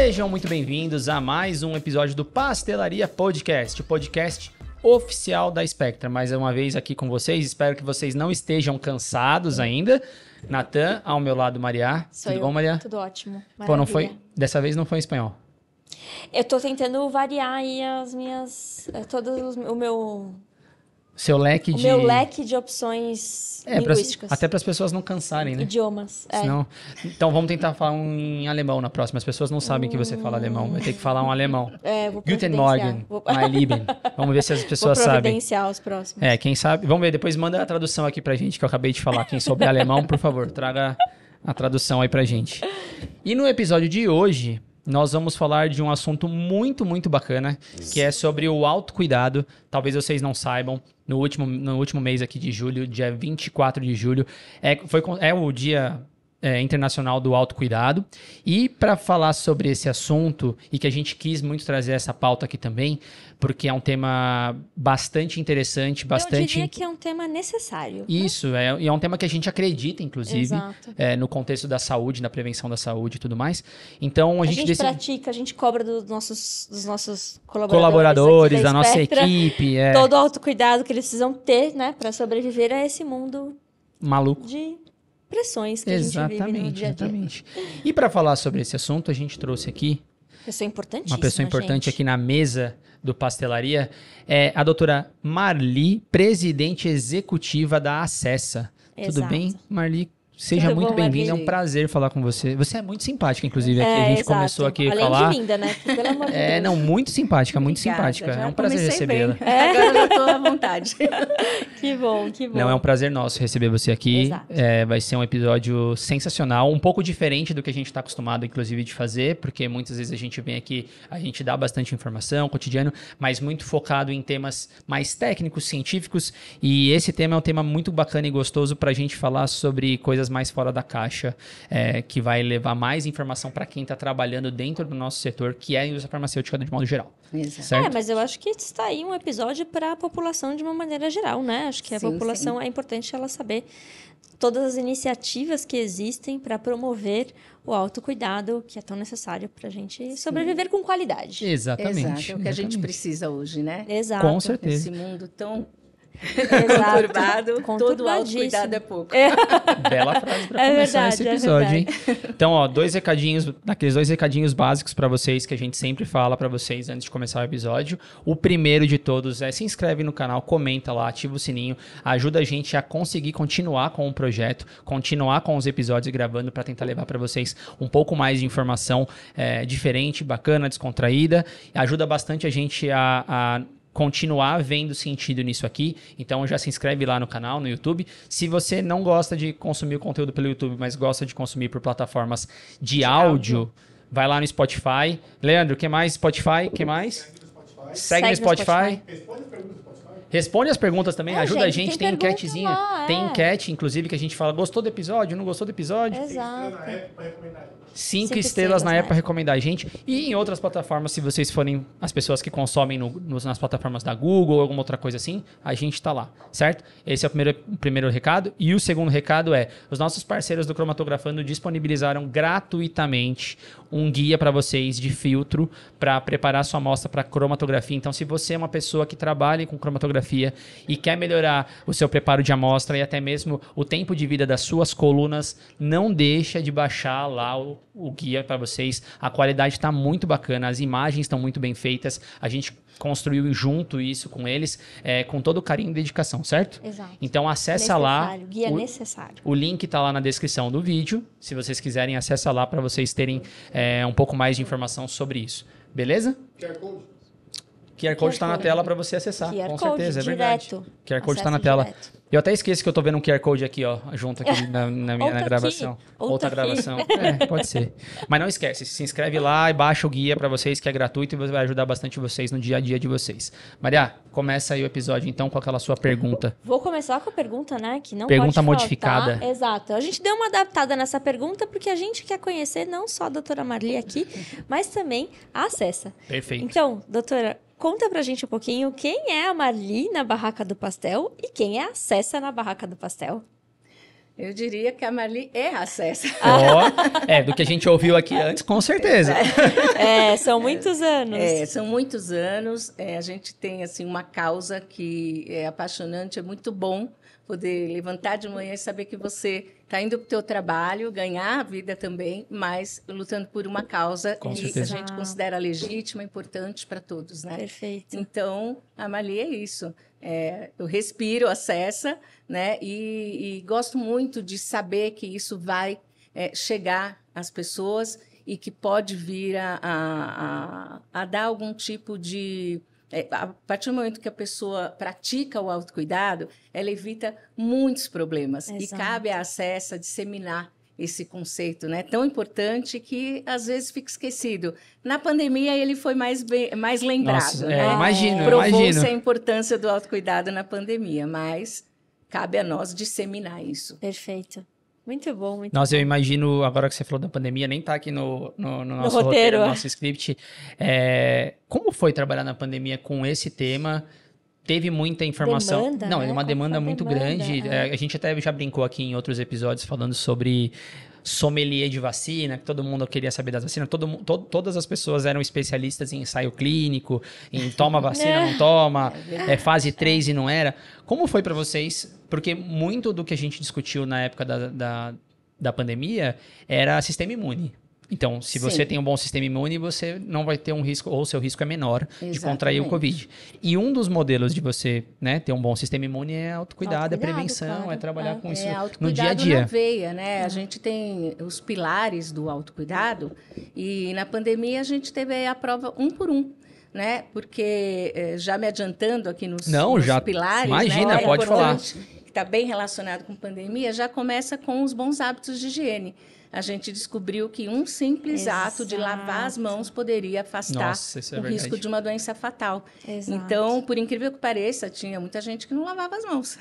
Sejam muito bem-vindos a mais um episódio do Pastelaria Podcast, o podcast oficial da Spectra. Mais uma vez aqui com vocês, espero que vocês não estejam cansados ainda. Natan, ao meu lado, Maria. Tudo bom, Maria? Tudo ótimo. Maravilha. Pô, não foi? Dessa vez não foi em espanhol. Eu tô tentando variar aí as minhas... o meu leque de opções linguísticas. Até para as pessoas não cansarem, né? Idiomas. Senão... Então vamos tentar falar em alemão na próxima. As pessoas não sabem que você fala alemão. Vai ter que falar um alemão. Vou Guten Morgen, mein Lieben. Vamos ver se as pessoas sabem. Vou providenciar os próximos. Quem sabe... Vamos ver, depois manda a tradução aqui pra gente, que eu acabei de falar. Quem souber alemão, por favor, traga a tradução aí pra gente. E no episódio de hoje... nós vamos falar de um assunto muito, muito bacana, que é sobre o autocuidado. Talvez vocês não saibam, no último mês aqui de julho, dia 24 de julho, é o Dia Internacional do Autocuidado. E para falar sobre esse assunto, e que a gente quis muito trazer essa pauta aqui também, porque é um tema bastante interessante, bastante... Eu diria que é um tema necessário. Isso, e é um tema que a gente acredita, inclusive, Exato. No contexto da saúde, da prevenção da saúde e tudo mais. Então, a gente pratica, a gente cobra dos nossos colaboradores da nossa equipe. Todo o autocuidado que eles precisam ter, né, para sobreviver a esse mundo maluco de pressões que a gente vive no dia a dia. Exatamente. E para falar sobre esse assunto, a gente trouxe aqui uma pessoa importante aqui na mesa do Pastelaria, é a doutora Marli, presidente executiva da Acessa. Exato. Tudo bem, Marli? Seja Tudo muito bom, bem-vinda, é um Marli? prazer falar com você. Você é muito simpática, inclusive, aqui. A gente exato. começou aqui a Além falar... de linda, né? Pelo amor de Deus. Não, muito simpática, muito Obrigada, simpática. já É um prazer comecei recebê-la. bem. Agora eu tô à vontade. Que bom, que bom. Não, é um prazer nosso receber você aqui. Exato. Vai ser um episódio sensacional, um pouco diferente do que a gente está acostumado, inclusive, de fazer, porque muitas vezes a gente vem aqui, a gente dá bastante informação, cotidiano, mas muito focado em temas mais técnicos, científicos, e esse tema é um tema muito bacana e gostoso para a gente falar sobre coisas mais fora da caixa, que vai levar mais informação para quem está trabalhando dentro do nosso setor, que é a indústria farmacêutica de modo geral. Exato. Certo? Mas eu acho que está aí um episódio para a população de uma maneira geral, né? Acho que a Sim, população sim. é importante ela saber todas as iniciativas que existem para promover o autocuidado, que é tão necessário para a gente sobreviver com qualidade. Exatamente. Exato, é o que a gente exatamente. precisa hoje, né? Exato. Com certeza. Esse mundo tão Exato. todo autocuidado é pouco. Bela frase pra É começar verdade, esse é episódio, hein? Então, ó, daqueles dois recadinhos básicos pra vocês, que a gente sempre fala pra vocês antes de começar o episódio. O primeiro de todos é se inscreve no canal, comenta lá, ativa o sininho, ajuda a gente a conseguir continuar com o projeto, continuar com os episódios gravando pra tentar levar pra vocês um pouco mais de informação diferente, bacana, descontraída. Ajuda bastante a gente a continuar vendo sentido nisso aqui, então já se inscreve lá no canal, no YouTube. Se você não gosta de consumir o conteúdo pelo YouTube, mas gosta de consumir por plataformas de áudio, vai lá no Spotify. Leandro, o que mais? Spotify, o que mais? Segue no Spotify. Responde as perguntas também, ajuda a gente, tem pergunta enquetezinha. lá, Tem enquete, inclusive, que a gente fala, gostou do episódio, não gostou do episódio? Exato. 5 estrelas na Apple para recomendar a gente. E em outras plataformas, se vocês forem as pessoas que consomem nas plataformas da Google ou alguma outra coisa assim, a gente tá lá, certo? Esse é o primeiro recado. E o segundo recado é, os nossos parceiros do Cromatografando disponibilizaram gratuitamente um guia para vocês de filtro para preparar sua amostra para cromatografia. Então, se você é uma pessoa que trabalha com cromatografia e quer melhorar o seu preparo de amostra e até mesmo o tempo de vida das suas colunas, não deixa de baixar lá o guia para vocês. A qualidade está muito bacana, as imagens estão muito bem feitas, a gente construiu junto isso com eles, com todo carinho e dedicação, certo? Exato. Então acessa lá. Guia necessário. O link está lá na descrição do vídeo. Se vocês quiserem, acessa lá para vocês terem um pouco mais de informação sobre isso. Beleza? QR Code está na tela para você acessar, com certeza, é verdade. QR Code está na tela. Eu até esqueço que eu tô vendo um QR Code aqui, ó, junto aqui na gravação. Outra gravação. Pode ser. Mas não esquece, se inscreve lá e baixa o guia para vocês, que é gratuito e vai ajudar bastante vocês no dia a dia de vocês. Maria, começa aí o episódio então com aquela sua pergunta. Vou começar com a pergunta, né, que não pergunta pode modificada. faltar. Exato. A gente deu uma adaptada nessa pergunta porque a gente quer conhecer não só a doutora Marli aqui, mas também a Acessa. Perfeito. Então, doutora, conta pra gente um pouquinho quem é a Marli na Barraca do Pastel e quem é a Acessa na Barraca do Pastel. Eu diria que a Marli é a Cessa. Do que a gente ouviu aqui antes, com certeza. São muitos anos. São muitos anos. A gente tem assim uma causa que é apaixonante, é muito bom poder levantar de manhã e saber que você está indo para o teu trabalho, ganhar a vida também, mas lutando por uma causa que a gente considera legítima, importante para todos, né? Perfeito. Então, a Marli é isso. Eu respiro a Cessa, né? E gosto muito de saber que isso vai chegar às pessoas e que pode vir a dar algum tipo de... a partir do momento que a pessoa pratica o autocuidado, ela evita muitos problemas. Exato. E cabe à Cessa disseminar esse conceito, né? Tão importante que às vezes fica esquecido. Na pandemia ele foi mais lembrado. Nossa, né? Imagino. Provou-se a importância do autocuidado na pandemia, mas cabe a nós disseminar isso. Perfeito. Muito bom, muito Nossa, bom. Eu imagino, agora que você falou da pandemia, nem tá aqui no nosso roteiro, no nosso script. Como foi trabalhar na pandemia com esse tema? Teve muita informação. Demanda, Não, né? é uma demanda muito grande. A gente até já brincou aqui em outros episódios falando sobre sommelier de vacina, que todo mundo queria saber das vacinas. Todas as pessoas eram especialistas em ensaio clínico, em toma vacina, não toma, fase 3 e não era. Como foi para vocês? Porque muito do que a gente discutiu na época da pandemia era sistema imune. Então, se você tem um bom sistema imune, você não vai ter um risco, ou o seu risco é menor de contrair o Covid. E um dos modelos de você, né, ter um bom sistema imune é autocuidado, é prevenção, claro. É trabalhar com isso no dia a dia. Na veia, né? A gente tem os pilares do autocuidado e na pandemia a gente teve a prova um por um. Né? Porque, já me adiantando aqui nos pilares... Imagina, né? pode falar. Que está bem relacionado com pandemia, já começa com os bons hábitos de higiene. A gente descobriu que um simples ato de lavar as mãos poderia afastar o risco de uma doença fatal. Exato. Então, por incrível que pareça, tinha muita gente que não lavava as mãos.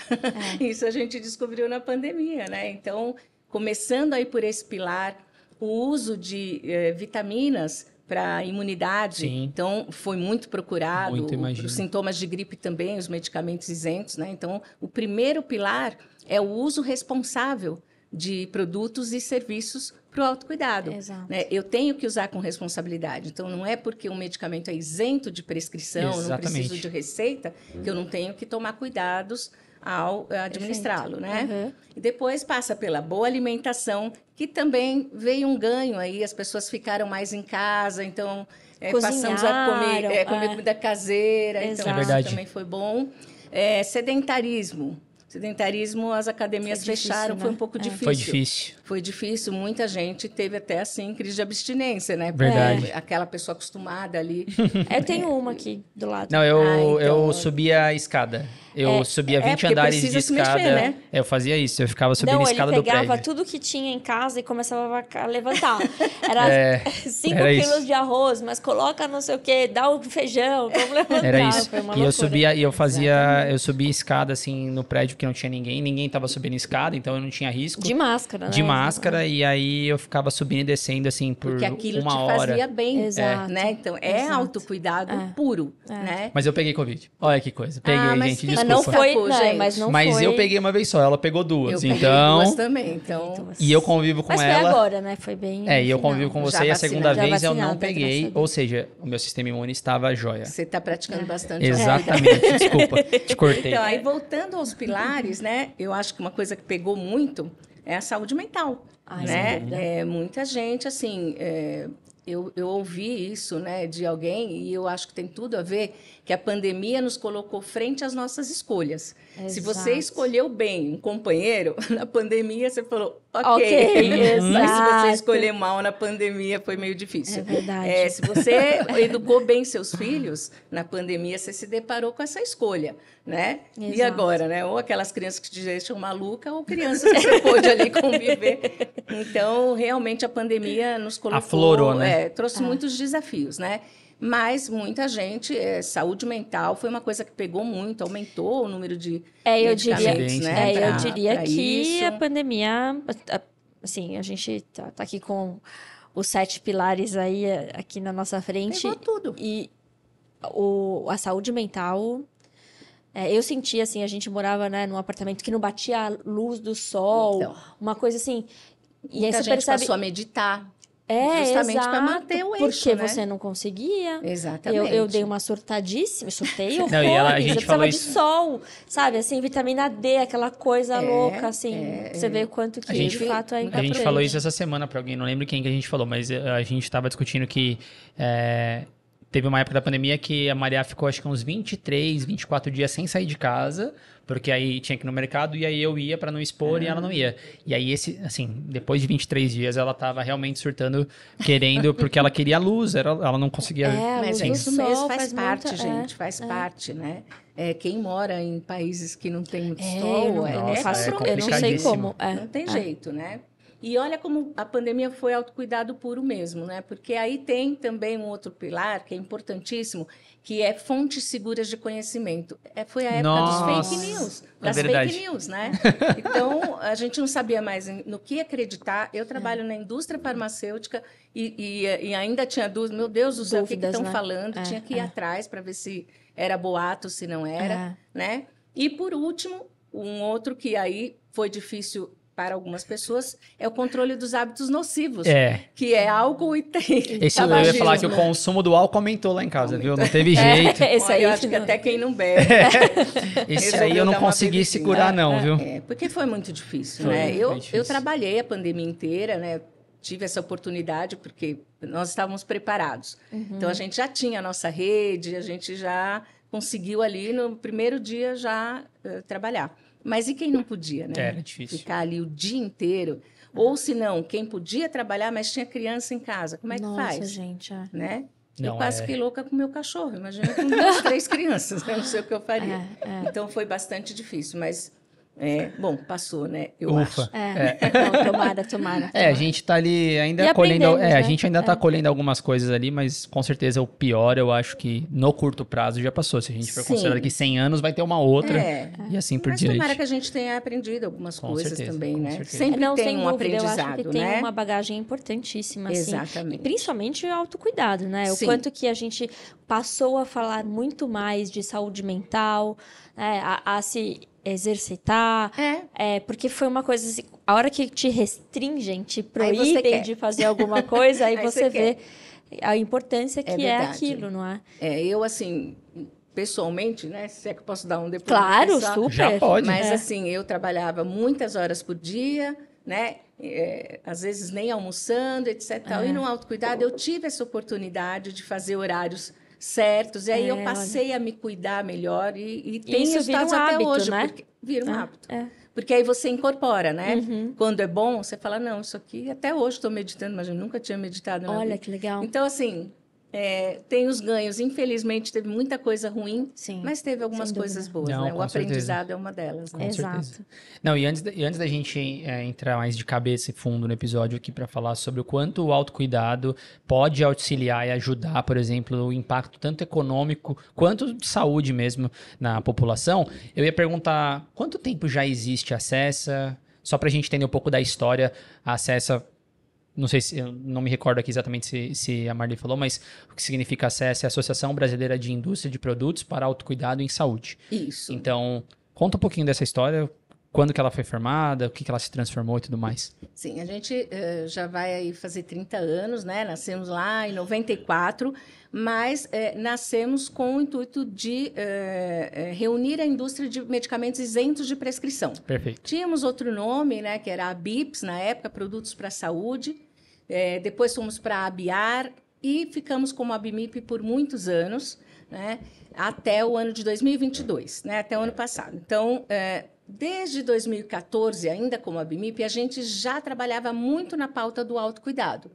Isso a gente descobriu na pandemia, né? Então, começando aí por esse pilar, o uso de vitaminas para imunidade, Sim. Então foi muito procurado. Muito, os sintomas de gripe também, os medicamentos isentos, né? Então, o primeiro pilar é o uso responsável de produtos e serviços para o autocuidado. Exato. Né? Eu tenho que usar com responsabilidade. Então, não é porque um medicamento é isento de prescrição, não preciso de receita, que eu não tenho que tomar cuidados ao administrá-lo, né? Uhum. E depois passa pela boa alimentação, que também veio um ganho aí, as pessoas ficaram mais em casa, então passamos a comer comida caseira, então isso também foi bom. Sedentarismo, as academias fecharam, foi um pouco difícil. Foi difícil, muita gente teve até assim crise de abstinência, né? Verdade. Aquela pessoa acostumada ali. Eu tenho uma aqui do lado. Não, eu subia a escada. Eu subia 20 andares de escada. Mexer, né? Eu fazia isso, eu ficava subindo a escada do prédio. Ele pegava tudo que tinha em casa e começava a levantar. Era 5 quilos de arroz, mas coloca não sei o quê, dá o feijão, vamos levantar. Era isso. E eu subia, eu subia escada assim no prédio que não tinha ninguém tava subindo escada, então eu não tinha risco. De máscara, né? De máscara, e aí eu ficava subindo e descendo assim por porque aquilo uma te hora. Fazia bem, Exato. Né? Então autocuidado puro, né? Mas eu peguei Covid. Olha que coisa. Peguei, gente, desculpa. Não foi, mas eu peguei uma vez só, ela pegou duas. Eu peguei duas também, então... E eu convivo com ela... Mas foi agora, né? Foi bem... E eu convivo com você e a segunda vez eu não peguei, ou seja, o meu sistema imune estava jóia. Você está praticando bastante. Exatamente, desculpa, te cortei. Então, aí voltando aos pilares, né? Eu acho que uma coisa que pegou muito é a saúde mental, né? Muita gente, assim... Eu ouvi isso, né, de alguém, e eu acho que tem tudo a ver que a pandemia nos colocou frente às nossas escolhas. Exato. Se você escolheu bem um companheiro, na pandemia você falou, ok. Mas se você escolher mal na pandemia, foi meio difícil. É verdade. Se você educou bem seus filhos, na pandemia você se deparou com essa escolha, né? Exato. E agora, né? Ou aquelas crianças que te deixam maluca, ou crianças que você pôde ali conviver. Então, realmente, a pandemia nos colocou... Aflorou, né? Trouxe muitos desafios, né? Mas muita gente, saúde mental foi uma coisa que pegou muito, aumentou o número de medicamentos, né? Eu diria que isso. a pandemia, assim, a gente tá aqui com os 7 pilares aí aqui na nossa frente. Pegou tudo. E a saúde mental Eu senti, assim, a gente morava, né, num apartamento que não batia a luz do sol, Então. uma coisa assim. E aí Muita você gente percebe... passou a meditar. É, justamente exato, para manter o eixo, porque né? você não conseguia. Exatamente. Eu dei uma surtadíssima, surtei horrores. Não, e a gente Eu falou precisava de isso. sol, sabe? Assim, vitamina D, aquela coisa louca, assim. Você vê o quanto que, gente- de fato, é A gente importante. falou isso essa semana pra alguém, não lembro quem que a gente falou, mas a gente tava discutindo que teve uma época da pandemia que a Maria ficou acho que uns 23, 24 dias sem sair de casa, porque aí tinha que ir no mercado e aí eu ia pra não expor e ela não ia. E aí depois de 23 dias ela tava realmente surtando, querendo, porque ela queria luz, ela não conseguia... A Mas luz é do isso sol mesmo, faz parte, muita- gente, faz parte, né? Quem mora em países que não tem muito eu sol, não, Nossa, faço, é eu não sei complicadíssimo. como. não tem jeito, né? E olha como a pandemia foi autocuidado puro mesmo, né? Porque aí tem também um outro pilar que é importantíssimo, que é fontes seguras de conhecimento. Foi a época Nossa, dos fake news, é das verdade. fake news, né? Então, a gente não sabia mais no que acreditar. Eu trabalho na indústria farmacêutica e ainda tinha dúvidas. Meu Deus do céu, o que Dúvidas, estão né? falando? Tinha que ir atrás para ver se era boato, se não era, né? E, por último, um outro que aí foi difícil para algumas pessoas é o controle dos hábitos nocivos, que é álcool e Esse eu ia falar que o consumo do álcool aumentou lá em casa, viu? Não teve jeito. Esse Olha, aí eu acho que até quem não bebe. Esse aí eu não consegui segurar não, viu? Porque foi muito difícil, Foi, né? foi Eu difícil. trabalhei a pandemia inteira, né? Tive essa oportunidade porque nós estávamos preparados. Então, a gente já tinha a nossa rede, a gente já conseguiu ali no primeiro dia já trabalhar. Mas e quem não podia, né? Era difícil. Ficar ali o dia inteiro. Ou, se não, quem podia trabalhar, mas tinha criança em casa. Como é que faz? Nossa, gente. Né? Não, Eu quase fiquei louca com o meu cachorro. Imagina com 2, 3 crianças. Eu não sei o que eu faria. Então, foi bastante difícil. Mas, bom, passou, né? Eu acho. Não, tomara. A gente tá ali ainda E colhendo. aprendemos, A né? gente ainda tá colhendo algumas coisas ali, mas com certeza o pior eu acho que no curto prazo já passou. Se a gente for Sim. considerar que 100 anos, vai ter uma outra. E assim por Mas diante. tomara que a gente tenha aprendido algumas Com coisas certeza, também, com né? certeza. Sempre Não, tem sem um dúvida, eu acho aprendizado, que tem né? uma bagagem importantíssima, assim. Exatamente. E principalmente o autocuidado, né? O Sim. quanto que a gente passou a falar muito mais de saúde mental, né? A se exercitar. Porque foi uma coisa assim, a hora que te restringem, te Aí você proíbem quer. de fazer alguma coisa, aí, Aí você você vê a importância que é verdade. aquilo, não é? Eu, assim, pessoalmente, né? Se é que eu posso dar um depoimento Claro, pessoal, super. Já pode. Mas, assim, eu trabalhava muitas horas por dia, né? Às vezes nem almoçando, etc. Tal. E no autocuidado eu tive essa oportunidade de fazer horários certos. E aí eu passei a me cuidar melhor e tem isso vira resultados um até hábito, hoje. né? Porque vira um hábito. Porque aí você incorpora, né? Quando é bom, você fala, não, isso aqui, até hoje estou meditando, mas eu nunca tinha meditado na Olha vida. que legal. Então, assim, tem os ganhos. Infelizmente, teve muita coisa ruim, Sim, mas teve algumas sem coisas dúvida. boas, Não, né? com O aprendizado é uma delas, né? Com Exato. certeza. Não, e antes da gente entrar mais de cabeça e fundo no episódio aqui para falar sobre o quanto o autocuidado pode auxiliar e ajudar, por exemplo, o impacto tanto econômico quanto de saúde mesmo na população, eu ia perguntar quanto tempo já existe a Acessa, só para a gente entender um pouco da história, a Acessa. Não sei se, eu não me recordo aqui exatamente se a Marli falou, mas o que significa ACESS é a Associação Brasileira de Indústria de Produtos para Autocuidado em Saúde. Isso. Então, conta um pouquinho dessa história, quando que ela foi formada, o que ela se transformou e tudo mais. Sim, a gente já vai aí fazer 30 anos, né? Nascemos lá em 94, mas nascemos com o intuito de reunir a indústria de medicamentos isentos de prescrição. Perfeito. Tínhamos outro nome, né? Que era a BIPS, na época, Produtos para a Saúde. Depois fomos para a ABIAR e ficamos como ABMIP por muitos anos, né? Até o ano de 2022, né? Até o ano passado. Então, desde 2014, ainda como ABMIP, a gente já trabalhava muito na pauta do autocuidado.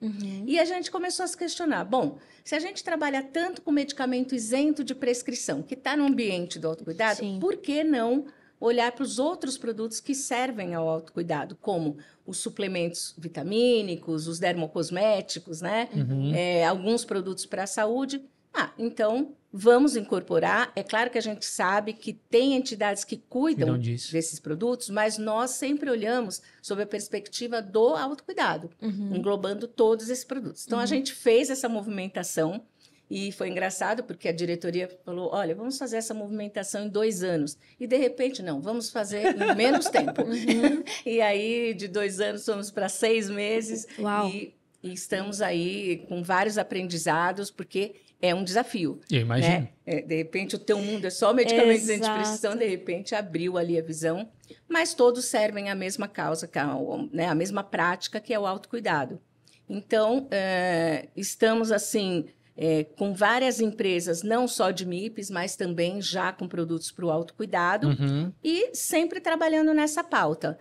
E a gente começou a se questionar, bom, se a gente trabalha tanto com medicamento isento de prescrição, que está no ambiente do autocuidado, Sim. por que não olhar para os outros produtos que servem ao autocuidado, como os suplementos vitamínicos, os dermocosméticos, né? Alguns produtos para a saúde. Então, vamos incorporar. É claro que a gente sabe que tem entidades que cuidam desses produtos, mas nós sempre olhamos sob a perspectiva do autocuidado, englobando todos esses produtos. Então, a gente fez essa movimentação E foi engraçado porque a diretoria falou, olha, vamos fazer essa movimentação em 2 anos. E, de repente, não, vamos fazer em menos tempo. E aí, de 2 anos, fomos para 6 meses. Uau. E estamos aí com vários aprendizados, porque é um desafio. Eu imagino. Né? De repente, o teu mundo é só medicamentos de antidepressão, de repente, abriu ali a visão. Mas todos servem a mesma causa, né? A mesma prática, que é o autocuidado. Então, estamos, assim, com várias empresas, não só de MIPs, mas também já com produtos para o autocuidado, e sempre trabalhando nessa pauta.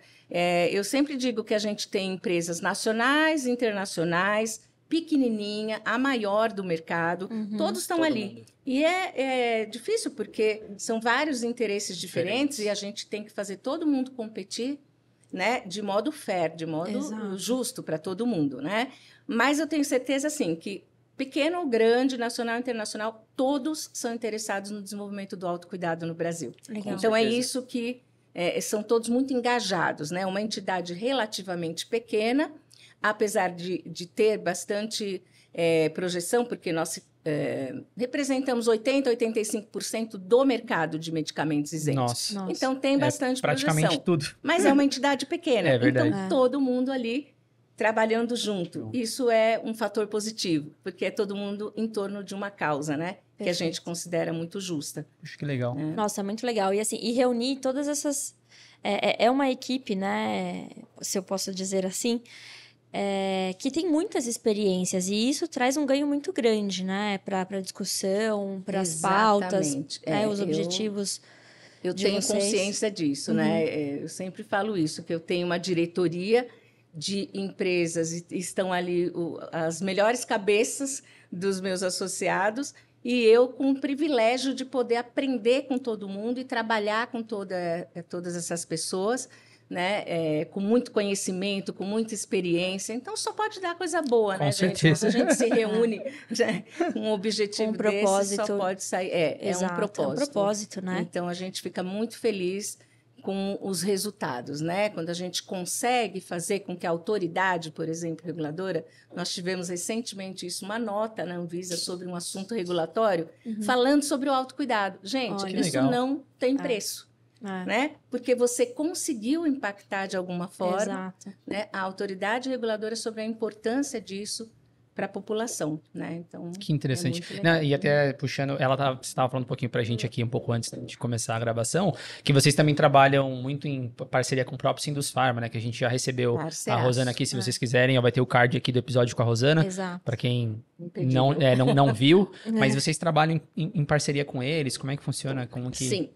Eu sempre digo que a gente tem empresas nacionais, internacionais, pequenininha, a maior do mercado, todos estão ali. E é difícil, porque são vários interesses diferentes e a gente tem que fazer todo mundo competir, né, de modo fair, de modo justo para todo mundo, né? Mas eu tenho certeza, assim, que pequeno ou grande, nacional, internacional, todos são interessados no desenvolvimento do autocuidado no Brasil. Legal. Então, é isso que são todos muito engajados, né? Uma entidade relativamente pequena, apesar de ter bastante projeção, porque nós representamos 80%, 85% do mercado de medicamentos isentos. Nossa. Então, tem bastante praticamente projeção. tudo. Mas é uma entidade pequena. É verdade. Então, todo mundo ali trabalhando junto. Isso é um fator positivo, porque é todo mundo em torno de uma causa, né? Que a gente considera muito justa. Acho que legal. Nossa, muito legal. E assim, reunir todas essas... É uma equipe, né? Se eu posso dizer assim, que tem muitas experiências. E isso traz um ganho muito grande, né? Para a discussão, para as pautas, os objetivos. Eu tenho consciência disso, né? Eu sempre falo isso, que eu tenho uma diretoria de empresas e estão ali as melhores cabeças dos meus associados, e eu com o privilégio de poder aprender com todo mundo e trabalhar com todas essas pessoas, né? Com muito conhecimento, com muita experiência. Então, só pode dar coisa boa, com né, certeza. gente? Quando a gente se reúne com um objetivo desse, só pode sair. Exato, um propósito. É um propósito, né? Então, a gente fica muito feliz com os resultados, né? Quando a gente consegue fazer com que a autoridade, por exemplo, reguladora, nós tivemos recentemente uma nota na Anvisa sobre um assunto regulatório, falando sobre o autocuidado. Gente, isso não tem preço, né? Porque você conseguiu impactar de alguma forma, né, a autoridade reguladora sobre a importância disso para a população, né? Então, que interessante. E até puxando, você estava falando um pouquinho para a gente aqui, um pouco antes de começar a gravação, que vocês também trabalham muito em parceria com o próprio Sindusfarma, né? Que a gente já recebeu a Rosana aqui, se vocês quiserem, vai ter o card aqui do episódio com a Rosana, para quem não viu, mas vocês trabalham em parceria com eles, como é que funciona? Sim.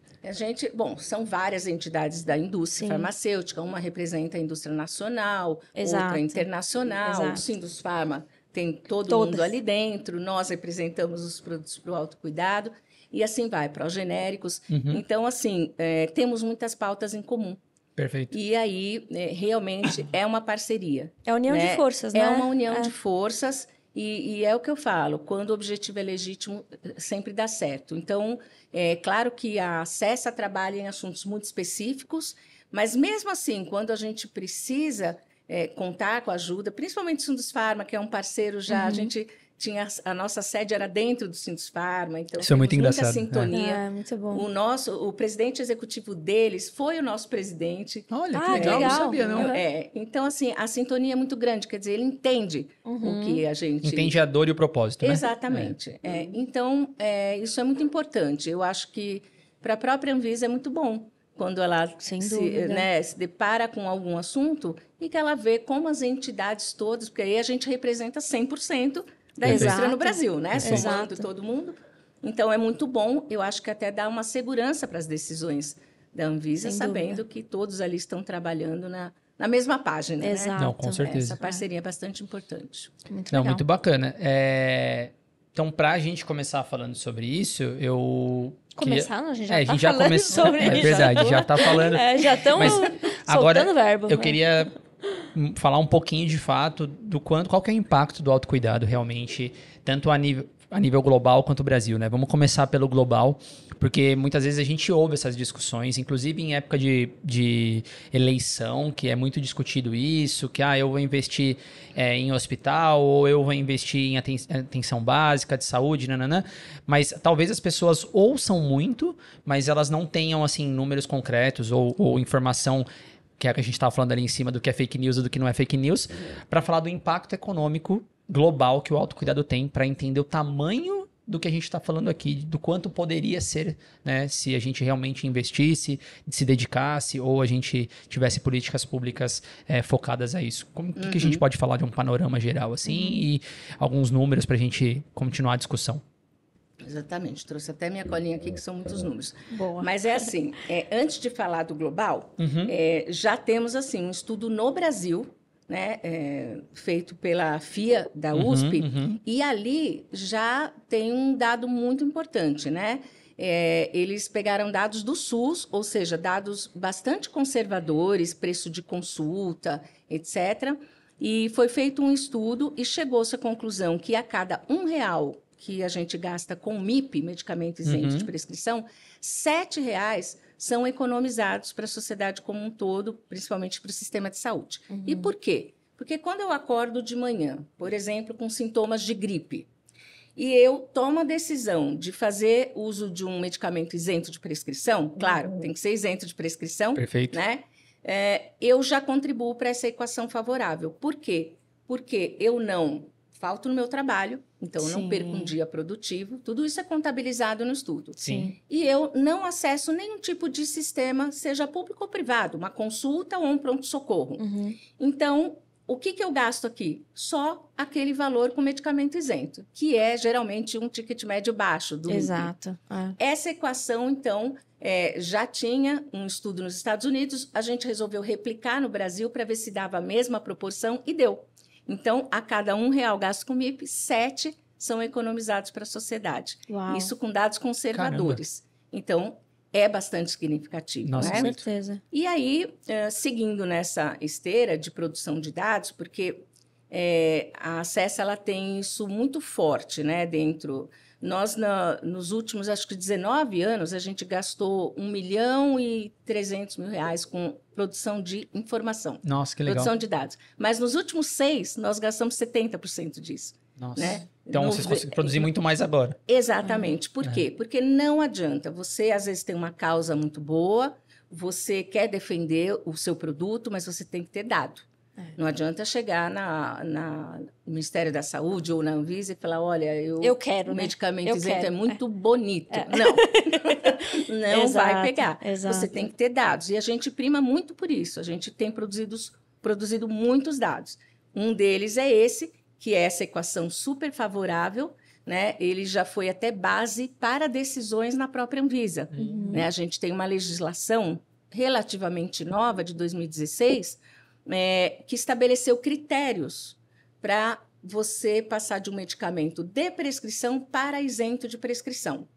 São várias entidades da indústria farmacêutica, uma representa a indústria nacional, outra internacional, o Sindusfarma tem todo mundo ali dentro, nós representamos os produtos para o autocuidado, e assim vai, para os genéricos. Então, assim, temos muitas pautas em comum. Perfeito. E aí, realmente, é uma parceria. É a união de forças, né? É uma união de forças, e é o que eu falo, quando o objetivo é legítimo, sempre dá certo. Então, é claro que a Acessa trabalha em assuntos muito específicos, mas mesmo assim, quando a gente precisa contar com a ajuda, principalmente do Sindusfarma, que é um parceiro já, a gente tinha, a nossa sede era dentro do Sindusfarma, então isso é muito engraçado. Muita sintonia. Muito bom. O presidente executivo deles foi o nosso presidente. Olha, que legal, não sabia, não. Então, assim, a sintonia é muito grande, quer dizer, ele entende o que a gente... Entende a dor e o propósito, né? Exatamente. Então, isso é muito importante. Eu acho que para a própria Anvisa é muito bom quando ela se depara com algum assunto e que ela vê como as entidades todas, porque aí a gente representa 100% da indústria no Brasil, né? Somando todo mundo. Então, é muito bom. Eu acho que até dá uma segurança para as decisões da Anvisa, sabendo que todos ali estão trabalhando na mesma página, né? Não, com certeza. Essa parceria é bastante importante. Muito legal. Muito bacana. Então, para a gente começar falando sobre isso, Começar, a gente já a gente já começou sobre isso. É verdade, já está falando. Já estamos soltando verbo. Eu queria falar um pouquinho, de fato, qual que é o impacto do autocuidado realmente, tanto a nível... a nível global quanto o Brasil, né? Vamos começar pelo global, porque muitas vezes a gente ouve essas discussões, inclusive em época de eleição, que é muito discutido isso, que eu vou investir em hospital, ou eu vou investir em atenção básica de saúde, nananã. Mas talvez as pessoas ouçam muito, mas elas não tenham, assim, números concretos ou informação que é a que a gente estava falando ali em cima do que é fake news e do que não é fake news, para falar do impacto econômico global que o autocuidado tem, para entender o tamanho do que a gente está falando aqui, do quanto poderia ser, né, se a gente realmente investisse, se dedicasse, ou a gente tivesse políticas públicas focadas a isso. Como que a gente pode falar de um panorama geral assim e alguns números para a gente continuar a discussão? Exatamente, trouxe até minha colinha aqui, que são muitos números. Boa. Mas é assim, antes de falar do global, já temos assim um estudo no Brasil, né, feito pela FIA da USP, e ali já tem um dado muito importante, né? Eles pegaram dados do SUS, ou seja, dados bastante conservadores, preço de consulta, etc., e foi feito um estudo e chegou-se à conclusão que a cada R$1 que a gente gasta com MIP, medicamento isento de prescrição, R$7 são economizados para a sociedade como um todo, principalmente para o sistema de saúde. E por quê? Porque quando eu acordo de manhã, por exemplo, com sintomas de gripe, e eu tomo a decisão de fazer uso de um medicamento isento de prescrição, claro, tem que ser isento de prescrição, Perfeito. Né? Eu já contribuo para essa equação favorável. Por quê? Porque eu não falto no meu trabalho, então eu não perco um dia produtivo. Tudo isso é contabilizado no estudo. Sim. E eu não acesso nenhum tipo de sistema, seja público ou privado, uma consulta ou um pronto-socorro. Então, o que eu gasto aqui? Só aquele valor com medicamento isento, que é geralmente um ticket médio baixo do Exato. Essa equação, então, já tinha um estudo nos Estados Unidos, a gente resolveu replicar no Brasil para ver se dava a mesma proporção e deu. Então, a cada R$1 gasto com MIP, 7 são economizados para a sociedade. Uau. Isso com dados conservadores. Caramba. Então, é bastante significativo. Nossa, né? Com certeza. E aí, seguindo nessa esteira de produção de dados, porque a Acessa ela tem isso muito forte, né, dentro. Nós, nos últimos, acho que 19 anos, a gente gastou R$1.300.000 com produção de informação. Nossa, que legal. Produção de dados. Mas nos últimos 6, nós gastamos 70% disso. Nossa. Né? Então, vocês conseguem produzir muito mais agora. Exatamente. Por quê? Porque não adianta. Você, às vezes, tem uma causa muito boa, você quer defender o seu produto, mas você tem que ter dado. Não adianta chegar no Ministério da Saúde ou na Anvisa e falar, olha, eu quero, o medicamento eu isento quero. é muito bonito. Não, não vai pegar. Exato. Você tem que ter dados. E a gente prima muito por isso. A gente tem produzido muitos dados. Um deles é esse, que é essa equação super favorável, né? Ele já foi até base para decisões na própria Anvisa. Né? A gente tem uma legislação relativamente nova, de 2016, que estabeleceu critérios para você passar de um medicamento de prescrição para isento de prescrição.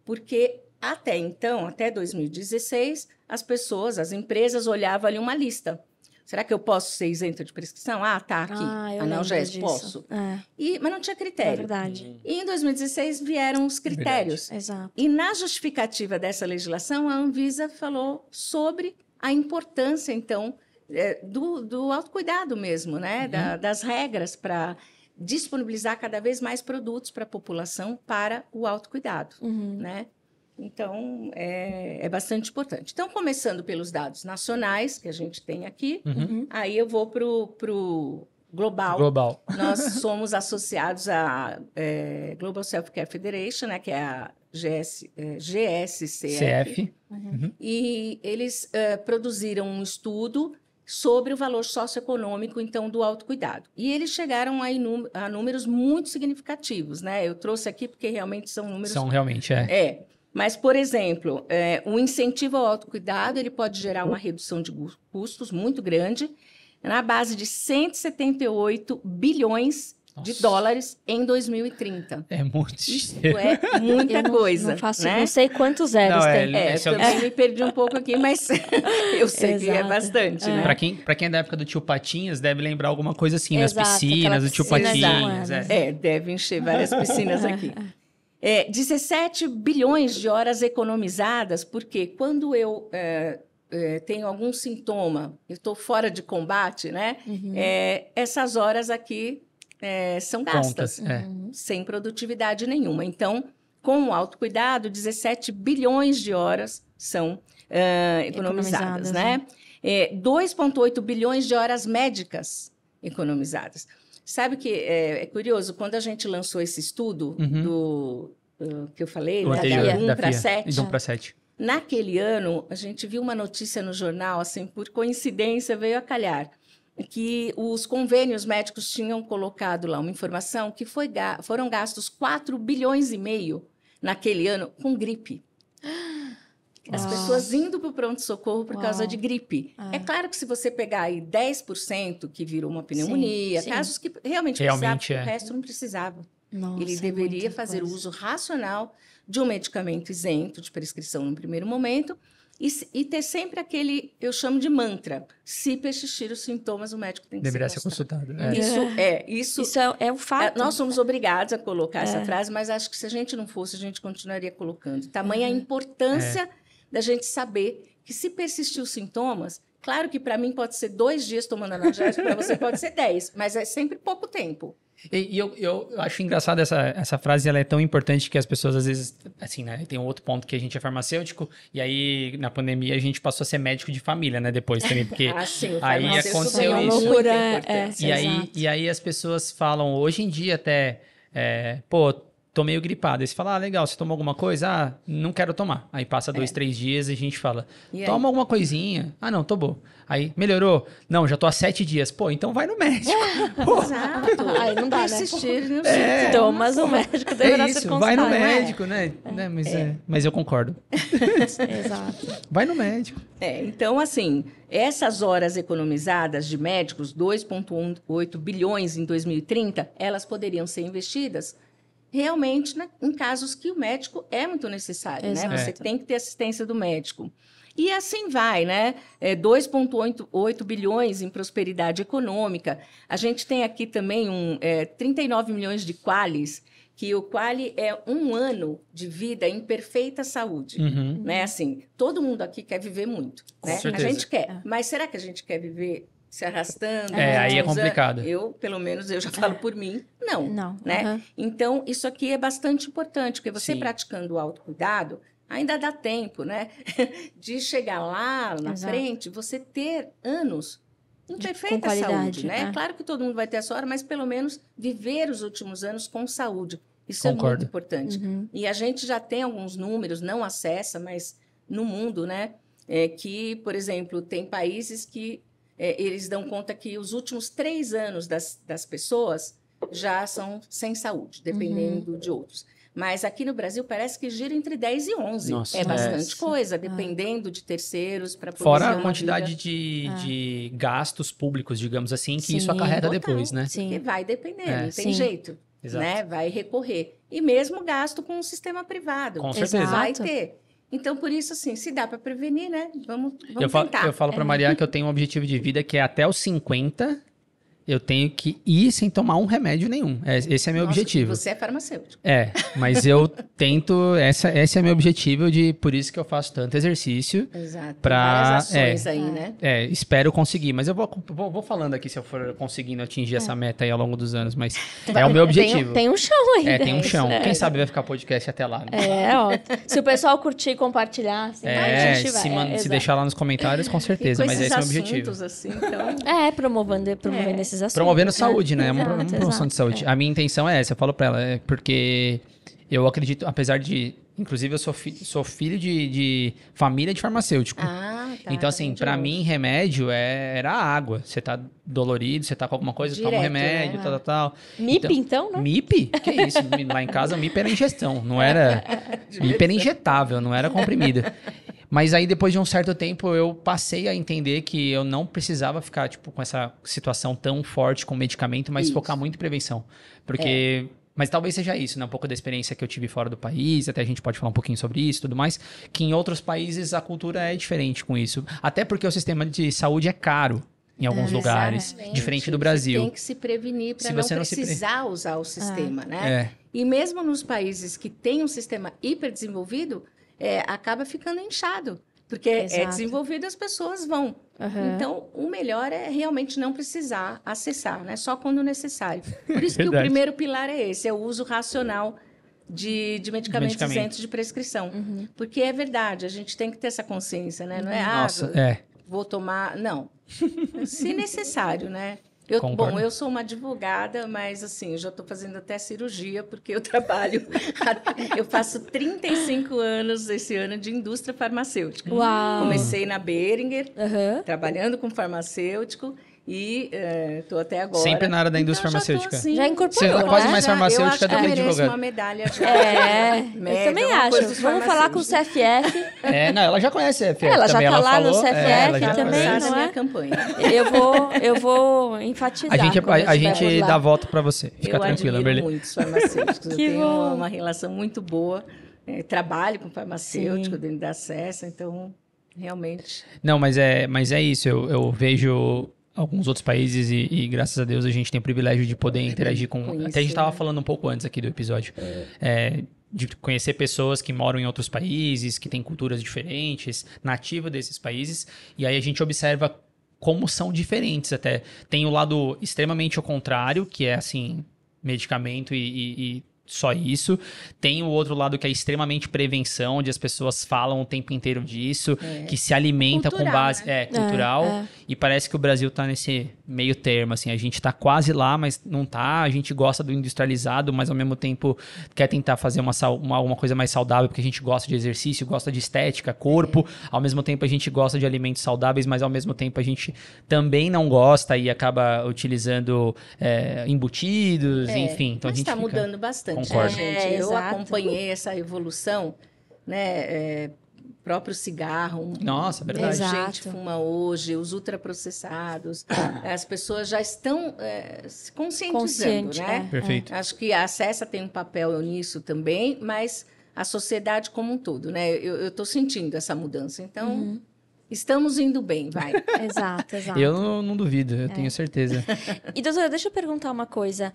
Porque até então, até 2016, as empresas olhavam ali uma lista. Será que eu posso ser isento de prescrição? Tá aqui, analgésico, posso. Mas não tinha critério. É verdade. E em 2016 vieram os critérios. Exato. E na justificativa dessa legislação, a Anvisa falou sobre a importância, então, do autocuidado mesmo, né? Das regras para disponibilizar cada vez mais produtos para a população para o autocuidado, né? Então, é bastante importante. Então, começando pelos dados nacionais que a gente tem aqui, aí eu vou para o global. Nós somos associados à Global Self-Care Federation, né? Que é a GSCF. E eles produziram um estudo sobre o valor socioeconômico, então, do autocuidado. E eles chegaram a números muito significativos, né? Eu trouxe aqui porque realmente são números... São realmente, Mas, por exemplo, o incentivo ao autocuidado, ele pode gerar uma redução de custos muito grande, na base de 178 bilhões de dólares em 2030. É muito Isso dinheiro. é muita coisa, Não faço, né? não sei quantos zeros Não, tem. esse é o- Também me perdi um pouco aqui, mas eu sei que é Exato. bastante, né? Pra quem é da época do Tio Patinhas, deve lembrar alguma coisa assim, nas Exato, piscinas aquela do Tio piscina de Patinhas. moedas. Deve encher várias piscinas aqui. 17 bilhões de horas economizadas, porque quando eu tenho algum sintoma, eu estou fora de combate, né? Essas horas aqui são gastas, Contas, sem produtividade nenhuma. Então, com o autocuidado, 17 bilhões de horas são economizadas, né? 2,8 bilhões de horas médicas economizadas. Sabe que é curioso, quando a gente lançou esse estudo que eu falei, O né, anterior, da 1 da para FIA, 7, de 1 para 7. naquele ano, a gente viu uma notícia no jornal, assim, por coincidência veio a calhar, que os convênios médicos tinham colocado lá uma informação que foram gastos 4 bilhões e meio naquele ano com gripe. As pessoas indo para o pronto-socorro por causa de gripe. É claro que se você pegar aí 10% que virou uma pneumonia, sim. casos que realmente precisavam, o resto não precisava. Nossa, Ele deveria fazer uso racional de um medicamento isento de prescrição no primeiro momento e ter sempre aquele, eu chamo de mantra, se persistir os sintomas, o médico tem que Deveria ser ser consultado. Isso é um fato. nós somos obrigados a colocar essa frase, mas acho que se a gente não fosse, a gente continuaria colocando. Tamanha a importância da gente saber que se persistir os sintomas, claro que para mim pode ser 2 dias tomando analgésico, para você pode ser 10, mas é sempre pouco tempo. E eu acho engraçado essa frase, ela é tão importante que as pessoas às vezes, assim, né, tem um outro ponto que a gente é farmacêutico, e aí na pandemia a gente passou a ser médico de família, né, depois também, porque sim, aí aconteceu é isso. loucura, E aí as pessoas falam, hoje em dia até, tô meio gripado. Aí você fala, legal, você tomou alguma coisa? Não quero tomar. Aí passa 2, 3 dias e a gente fala, toma alguma coisinha. Não, tô bom. Aí, melhorou? Não, já tô há 7 dias. Pô, então vai no médico. Exato. Aí não dá, persistir nos sintomas, o médico deverá ser consultado. Vai no médico, né? Mas eu concordo. Exato. Vai no médico. Então, assim, essas horas economizadas de médicos, 2,8 bilhões em 2030, elas poderiam ser investidas realmente em casos que o médico é muito necessário, né? Você tem que ter assistência do médico. E assim vai, né? 2,8 bilhões em prosperidade econômica. A gente tem aqui também 39 milhões de QALYs, que o QALY é 1 ano de vida em perfeita saúde. Né? Assim, todo mundo aqui quer viver muito, né? Com certeza. A gente quer. Mas será que a gente quer viver se arrastando? Aí é complicado. Pelo menos, eu já falo por mim, não. Né? Uhum. Então, isso aqui é bastante importante, porque você praticando o autocuidado, ainda dá tempo, né? De chegar lá na frente, você ter anos em perfeita saúde, né? Claro que todo mundo vai ter a sua hora, mas pelo menos viver os últimos anos com saúde. Isso é muito importante. E a gente já tem alguns números, não acessa, mas no mundo, né? Que, por exemplo, tem países que eles dão conta que os últimos 3 anos das pessoas já são sem saúde, dependendo de outros. Mas aqui no Brasil parece que gira entre 10 e 11. Nossa, é bastante coisa, dependendo de terceiros para poder Fora ter a uma quantidade vida. de gastos públicos, digamos assim, que isso acarreta Total, depois, né? Porque vai depender, não tem Sim. jeito. Exato. Né? Vai recorrer. E mesmo gasto com o sistema privado. Com certeza. Vai Exato. ter. Então, por isso, assim, se dá para prevenir, né? Vamos Eu tentar. falo pra Mariana que eu tenho um objetivo de vida que é até os 50, eu tenho que ir sem tomar um remédio nenhum. Esse é meu Nossa, objetivo. Você é farmacêutico. Mas eu tento, esse é meu objetivo, por isso que eu faço tanto exercício. Exato. Pra- Várias ações aí, né? Espero conseguir, mas eu vou falando aqui se eu for conseguindo atingir essa meta aí ao longo dos anos, mas é o meu objetivo. Tem um chão ainda. Tem um chão. Quem sabe vai ficar podcast até lá, né? Ó. Se o pessoal curtir e compartilhar, assim, a gente vai. Se deixar lá nos comentários, com certeza, E com mas esses esse é o meu objetivo. assuntos, assim, então... promovendo esses assuntos. Promovendo saúde, né? Uma Exato, promoção de saúde. A minha intenção é essa, eu falo pra ela, porque eu acredito, apesar de... Inclusive, eu sou filho de família de farmacêutico. Tá. Então, assim, pra mim, remédio era água. Você tá dolorido, você tá com alguma coisa, toma um remédio, né? tal. MIP, então, né? MIP? Que isso? Lá em casa, MIP era ingestão, não era... MIP era injetável, não era comprimido. Mas aí, depois de um certo tempo, eu passei a entender que eu não precisava ficar, tipo, com essa situação tão forte com medicamento, mas Isso. focar muito em prevenção. Porque... Mas talvez seja isso, né? Um pouco da experiência que eu tive fora do país, até a gente pode falar um pouquinho sobre isso e tudo mais, que em outros países a cultura é diferente com isso. Até porque o sistema de saúde é caro em alguns lugares, Exatamente. diferente do Você Brasil. tem que se prevenir para Se não você não se precisar usar o sistema, né? É, E mesmo nos países que têm um sistema hiperdesenvolvido, acaba ficando inchado. Porque é Exato. desenvolvido, as pessoas vão. Aham. Então, o melhor é realmente não precisar acessar, né? Só quando necessário. Por isso que o Verdade. primeiro pilar é esse, é o uso racional de medicamentos medicamento. isentos de prescrição. Uhum. Porque é verdade, a gente tem que ter essa consciência, né? Não é, nossa, vou tomar... Não. Se necessário, né? Concordo. Bom, eu sou uma advogada, mas assim, eu já estou fazendo até cirurgia, porque eu trabalho... eu faço 35 anos esse ano de indústria farmacêutica. Uau! Comecei na Boehringer, Aham. trabalhando com farmacêutico, e estou até agora. Sempre na área da indústria Então, já tô, farmacêutica. assim, Já incorporou, Você é quase né? mais farmacêutica do eu que acho que eu mereço advogada. uma medalha já. É, Média, eu também uma coisa acho. dos Vamos falar com o farmacêuticos. CFF. Não, ela já conhece a CFF Ela já também, tá ela lá no falou, CFF ela já também, conhece. não minha é? campanha. Eu vou enfatizar. A gente, quando a estivermos gente lá. dá voto pra você. Fica Eu tranquila, admiro Berli. muito os farmacêuticos. Eu Que tenho bom. uma relação muito boa. Trabalho com farmacêutico Sim. dentro da acesso, então, realmente... Não, mas é isso. Eu vejo alguns outros países e graças a Deus a gente tem o privilégio de poder interagir com... Conhecer, Até a gente estava né? falando um pouco antes aqui do episódio. De conhecer pessoas que moram em outros países, que têm culturas diferentes, nativas desses países. E aí a gente observa como são diferentes até. Tem o lado extremamente ao contrário, que é assim, medicamento e só isso. Tem o outro lado que é extremamente prevenção, onde as pessoas falam o tempo inteiro disso, que se alimenta Cultural, com base... né? cultural. É. E parece que o Brasil tá nesse meio termo, assim. A gente tá quase lá, mas não tá. A gente gosta do industrializado, mas ao mesmo tempo quer tentar fazer uma coisa mais saudável, porque a gente gosta de exercício, gosta de estética, corpo. Ao mesmo tempo a gente gosta de alimentos saudáveis, mas ao mesmo tempo a gente também não gosta e acaba utilizando embutidos, enfim. Então Mas a gente está fica... mudando bastante, Concordo. né, gente? Eu exato. acompanhei essa evolução, né? Próprio cigarro. Nossa, verdade. Exato. Gente fuma hoje, os ultraprocessados. As pessoas já estão se conscientizando, Consciente, né? Perfeito. Acho que a Acessa tem um papel nisso também, mas a sociedade como um todo, né? Eu estou sentindo essa mudança. Então, estamos indo bem, vai. Exato, exato. Eu não duvido, eu tenho certeza. E, doutora, deixa eu perguntar uma coisa.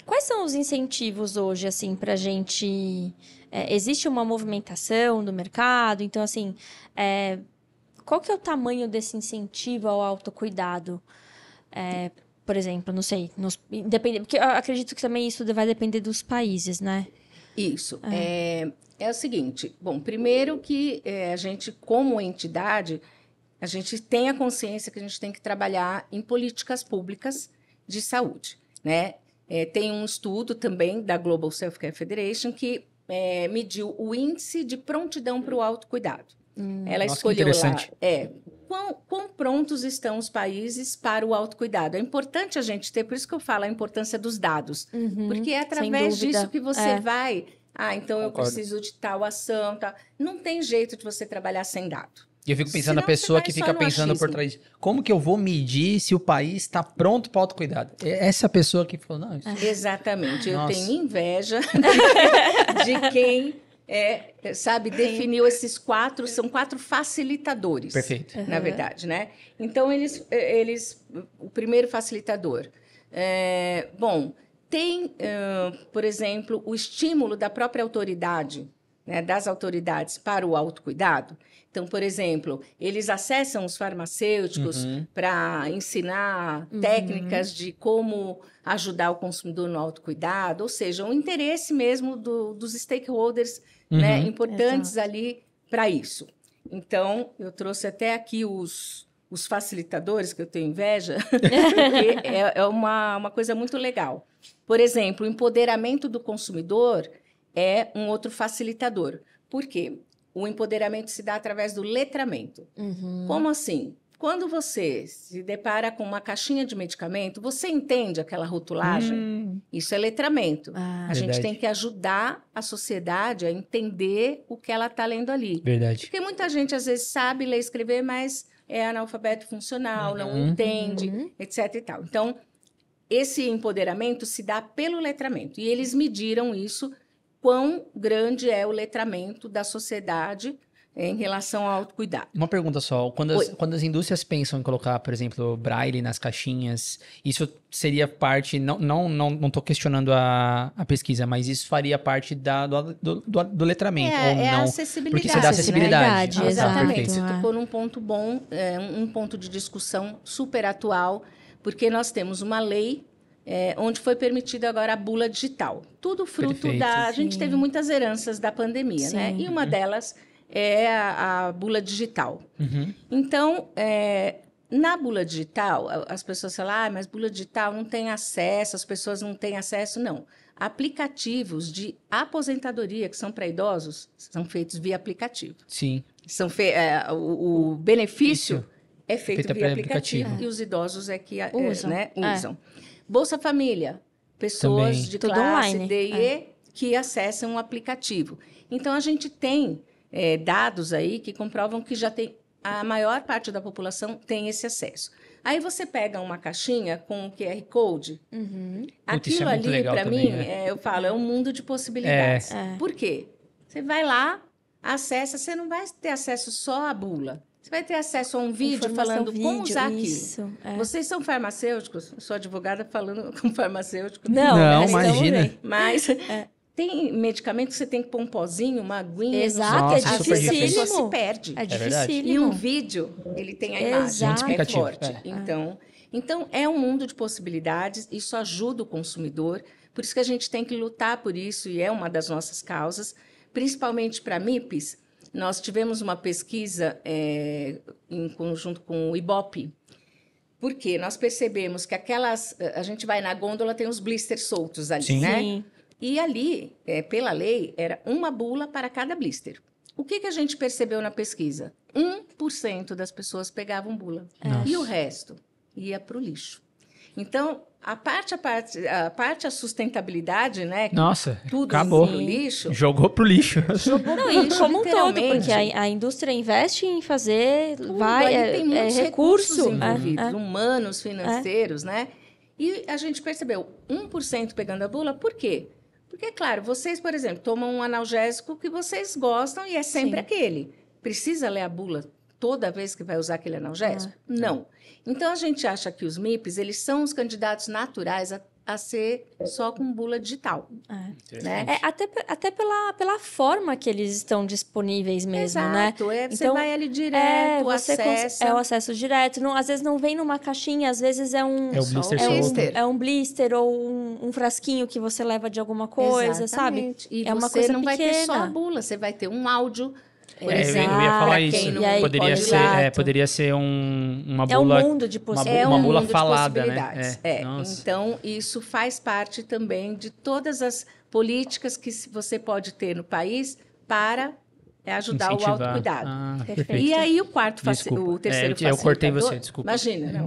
Quais são os incentivos hoje, assim, pra gente... existe uma movimentação do mercado? Então, assim, qual que é o tamanho desse incentivo ao autocuidado? Por exemplo, não sei, porque eu acredito que também isso vai depender dos países, né? Isso. É o seguinte, bom, primeiro que a gente, como entidade, a gente tem a consciência que a gente tem que trabalhar em políticas públicas de saúde, né? Tem um estudo também da Global Self-Care Federation que mediu o índice de prontidão para o autocuidado. Ela Nossa, escolheu que interessante. lá quão prontos estão os países para o autocuidado. É importante a gente ter, por isso que eu falo a importância dos dados, porque é através dúvida. disso que você vai... então eu Concordo. preciso de tal ação, tal. Não tem jeito de você trabalhar sem dado. E eu fico pensando Senão na pessoa você que vai só fica no pensando por achismo. trás. Como que eu vou medir se o país está pronto para autocuidado? Essa pessoa que falou, não, isso... Exatamente. Eu Nossa. tenho inveja de quem sabe, definiu esses quatro, são 4 facilitadores. Perfeito. Na verdade, né? Então, o primeiro facilitador, tem, por exemplo, o estímulo da própria autoridade, né, das autoridades para o autocuidado. Então, por exemplo, eles acessam os farmacêuticos para ensinar técnicas de como ajudar o consumidor no autocuidado, ou seja, um interesse mesmo dos stakeholders, né, importantes ali para isso. Então, eu trouxe até aqui os facilitadores, que eu tenho inveja, porque é uma coisa muito legal. Por exemplo, o empoderamento do consumidor é um outro facilitador. Por quê? O empoderamento se dá através do letramento. Como assim? quando você se depara com uma caixinha de medicamento, você entende aquela rotulagem? Isso é letramento. A gente Verdade. tem que ajudar a sociedade a entender o que ela está lendo ali. Verdade. Porque muita gente, às vezes, sabe ler e escrever, mas é analfabeto funcional, não entende, etc. e tal. Então, esse empoderamento se dá pelo letramento. E eles mediram isso, quão grande é o letramento da sociedade em relação ao autocuidado. Uma pergunta só, quando as indústrias pensam em colocar, por exemplo, braille nas caixinhas, isso seria parte, não tô questionando a pesquisa, mas isso faria parte do letramento, ou É não? a acessibilidade. Porque você dá acessibilidade. Né? Exatamente. Perfeito. Você tocou num ponto bom, um ponto de discussão super atual, porque nós temos uma lei onde foi permitida agora a bula digital. Tudo fruto Perfeito. A gente teve muitas heranças da pandemia, Sim. né? E uma delas é a bula digital. Uhum. Então, na bula digital, as pessoas falam, mas bula digital não tem acesso, as pessoas não têm acesso. Não. Aplicativos de aposentadoria, que são para idosos, são feitos via aplicativo. Sim. O benefício é feito Feita via por aplicativo aplicativo. e os idosos é que Usam. usam. Bolsa Família, pessoas Também. de Tudo classe online. D e E que acessam o aplicativo. Então, a gente tem dados aí que comprovam que já tem a maior parte da população tem esse acesso. Aí você pega uma caixinha com o QR Code. Putz, isso é Aquilo muito ali, legal para também, mim, eu falo, é um mundo de possibilidades. É. Por quê? Você vai lá, acessa, você não vai ter acesso só à bula. Você vai ter acesso a um vídeo Informação, falando como usar aquilo. isso, Vocês são farmacêuticos? Eu sou advogada falando com farmacêutico. Não, mas imagina. estamos bem. Mas tem medicamento que você tem que pôr um pozinho, uma aguinha. Exato, Nossa, é super Às vezes a pessoa dificílimo. se perde. É verdade. dificílimo. E um vídeo, ele tem a imagem, Exato. Muito é explicativo, forte. Então, é um mundo de possibilidades, isso ajuda o consumidor, por isso que a gente tem que lutar por isso, e é uma das nossas causas, principalmente para MIPs. Nós tivemos uma pesquisa em conjunto com o Ibope, porque nós percebemos que a gente vai na gôndola, tem os blisters soltos ali, Sim. né? Sim. E ali, pela lei, era uma bula para cada blister. O que a gente percebeu na pesquisa? 1% das pessoas pegavam bula. Nossa. E o resto ia para o lixo. Então, a sustentabilidade, né? que Nossa, tudo acabou. no lixo. Jogou pro lixo. Jogou Não, pro e lixo, como um todo, literalmente. porque a indústria investe em fazer, Tudo, ali tem muitos recurso. recursos envolvidos, humanos, financeiros, né? E a gente percebeu 1% pegando a bula, por quê? Porque, claro, vocês, por exemplo, tomam um analgésico que vocês gostam e é sempre Sim. aquele. Precisa ler a bula toda vez que vai usar aquele analgésico? Não. Então, a gente acha que os MIPs, eles são os candidatos naturais a ser só com bula digital. Né? Até pela forma que eles estão disponíveis mesmo, Exato, né? você vai ali direto, acessa. É o acesso direto. Não, às vezes não vem numa caixinha, às vezes é um... É o blister Só o solto. blister. É um blister ou um frasquinho que você leva de alguma coisa, Exatamente. sabe? E É uma você coisa não vai ter só a pequena. bula, você vai ter um áudio. Eu ia falar pra isso. quem não E aí, Poderia pode ser, usar. poderia ser uma É um bula. mundo de uma possibilidades. uma um bula mundo de falada, né? possibilidades. Nossa. Então, isso faz parte também de todas as políticas que você pode ter no país para ajudar o Incentivar. autocuidado. Perfeito. Perfeito. E aí, o terceiro eu cortei facilitador- você, desculpa. Imagina, não.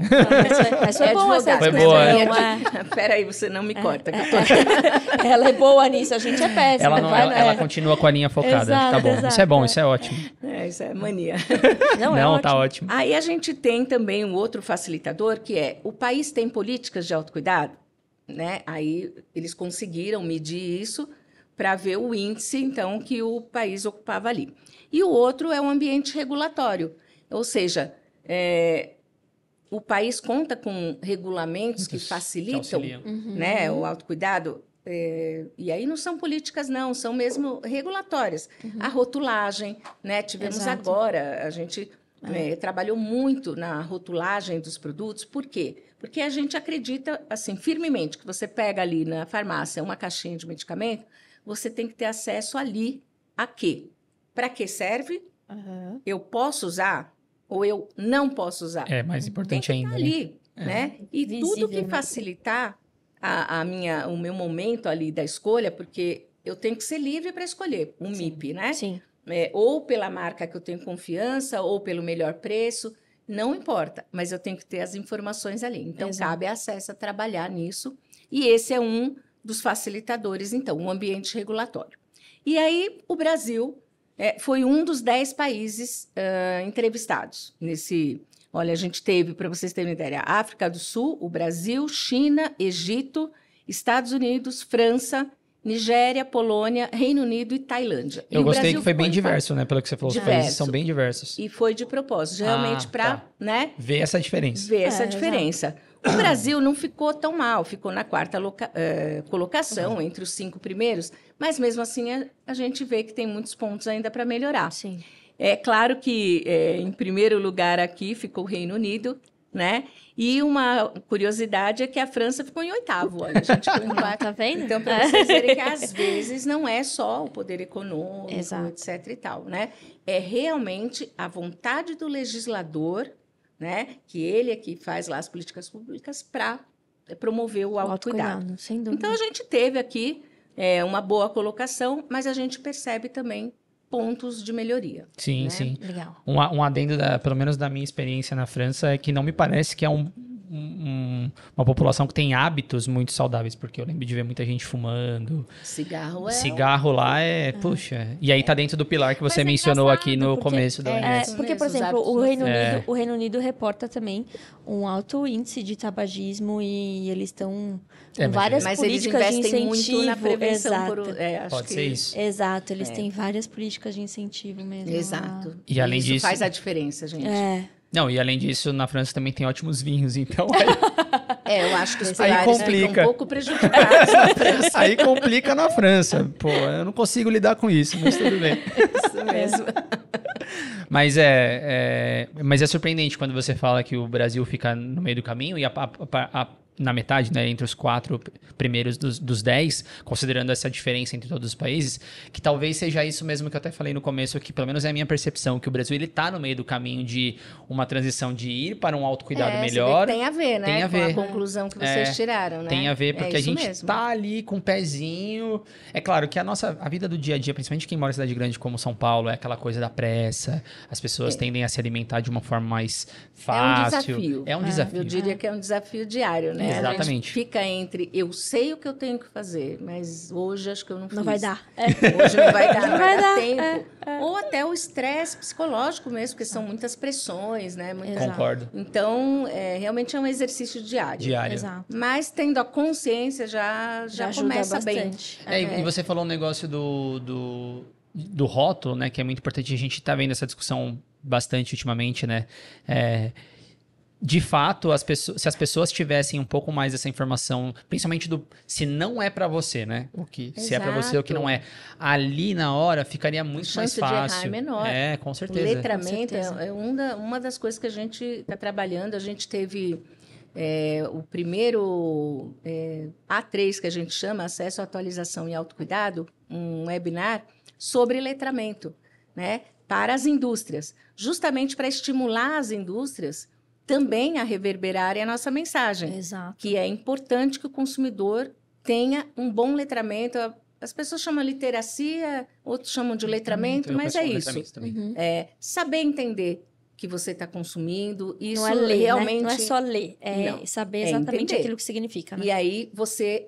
Mas foi bom essa advogado, Foi né? boa. Não é? Peraí, você não me corta. que eu tô- Ela é boa nisso, a gente é péssima. Ela continua com a linha focada. Exato, Tá bom. exato, Isso é bom, é. isso é ótimo. Isso é mania. Não, é Não, ótimo. tá ótimo. Aí a gente tem também um outro facilitador, que é o país tem políticas de autocuidado, né? Aí eles conseguiram medir isso para ver o índice, então, que o país ocupava ali. E o outro é o ambiente regulatório, ou seja, o país conta com regulamentos que facilitam, auxiliam. né, o autocuidado. E aí não são políticas, não, são mesmo regulatórias. A rotulagem, né? Tivemos Exato. agora, a gente trabalhou muito na rotulagem dos produtos. Por quê? Porque a gente acredita, assim, firmemente, que você pega ali na farmácia uma caixinha de medicamento, você tem que ter acesso ali a quê? Para que serve? Aham. Eu posso usar ou eu não posso usar? É mais Tem importante que ainda. estar Né? ali, né? E Visível, tudo que né? facilitar o meu momento ali da escolha, porque eu tenho que ser livre para escolher um MIP, né? Sim. Ou pela marca que eu tenho confiança, ou pelo melhor preço. Não importa, mas eu tenho que ter as informações ali. Então, Exato. cabe a Acessa trabalhar nisso. E esse é um dos facilitadores, então, o ambiente regulatório. E aí, o Brasil foi um dos 10 países entrevistados nesse... Olha, a gente teve, para vocês terem ideia, a África do Sul, o Brasil, China, Egito, Estados Unidos, França, Nigéria, Polônia, Reino Unido e Tailândia. Eu E o gostei Brasil que foi bem ficou em diverso, né? Pelo que você falou, os Diverso. países são bem diversos. E foi de propósito, realmente para, tá. né, Ver essa diferença. ver essa É, diferença. O Brasil não ficou tão mal, ficou na quarta colocação, entre os 5 primeiros, mas mesmo assim a gente vê que tem muitos pontos ainda para melhorar. Sim. É claro que em primeiro lugar aqui ficou o Reino Unido, né? E uma curiosidade é que a França ficou em 8º, olha, a gente ficou em 4º. Tá vendo? Então, para vocês verem que às vezes não é só o poder econômico, Exato. etc e tal, né? É realmente a vontade do legislador, né? Que ele é que faz lá as políticas públicas para promover o autocuidado. Sem dúvida. Então, a gente teve aqui uma boa colocação, mas a gente percebe também pontos de melhoria. Sim, né? sim. Legal. Um adendo, pelo menos da minha experiência na França, é que não me parece que é uma população que tem hábitos muito saudáveis, porque eu lembro de ver muita gente fumando. Cigarro Cigarro lá puxa. E aí tá dentro do pilar que você Mas é mencionou aqui engraçado, no porque- começo da é, OMS. isso Porque, mesmo, por os exemplo, hábitos o Reino Unido reporta também um alto índice de tabagismo e eles estão com mas várias Mas eles políticas de investem incentivo. muito na prevenção. Exato. Acho Pode que... ser isso. Exato, eles têm várias políticas de incentivo mesmo. Exato. E além isso disso- faz a diferença, gente. Não, e além disso, na França também tem ótimos vinhos, então Eu acho que os Aí pilares complica. ficam um pouco prejudicados na França. aí complica na França. Pô, eu não consigo lidar com isso, mas tudo bem. Isso mesmo. Mas mas é surpreendente quando você fala que o Brasil fica no meio do caminho e na metade, né, entre os 4 primeiros dos 10, considerando essa diferença entre todos os países, que talvez seja isso mesmo que eu até falei no começo, que pelo menos é a minha percepção, que o Brasil ele tá no meio do caminho de uma transição de ir para um autocuidado melhor. Você vê que tem a ver, né? Tem a com ver. a conclusão que vocês tiraram, né? Tem a ver, porque a isso gente mesmo. tá ali com o pezinho. É claro que a vida do dia a dia, principalmente quem mora em cidade grande como São Paulo, é aquela coisa da pressa. As pessoas tendem a se alimentar de uma forma mais fácil. É um desafio. Eu diria que é um desafio diário, né? Exatamente. A gente fica entre eu sei o que eu tenho que fazer, mas hoje acho que eu não fiz. Não vai dar. Hoje não vai dar, Não vai dar, tempo. Ou até o estresse psicológico mesmo, porque são muitas pressões, né? Concordo. Então, realmente é um exercício diário. Exato. Mas tendo a consciência já ajuda começa bastante. E você falou um negócio do rótulo, né? Que é muito importante. A gente tá vendo essa discussão bastante ultimamente, né? De fato, se as pessoas tivessem um pouco mais dessa informação, principalmente se não é pra você, né? Se é pra você ou que não é. Ali na hora ficaria muito mais chance de errar fácil. é menor. Com O certeza. letramento Com certeza. é uma das coisas que a gente está trabalhando. A gente teve o primeiro A3, que a gente chama, Acesso, Atualização e Autocuidado, um webinar sobre letramento, né, para as indústrias, justamente para estimular as indústrias também a reverberarem a nossa mensagem, Exato. que é importante que o consumidor tenha um bom letramento. As pessoas chamam literacia, outros chamam de letramento, Eu mas penso é no isso. letramento também. Uhum. Saber entender que você está consumindo, isso Não é ler, realmente... né? Não é só ler, Não, saber é exatamente entender. aquilo que significa, né? E aí você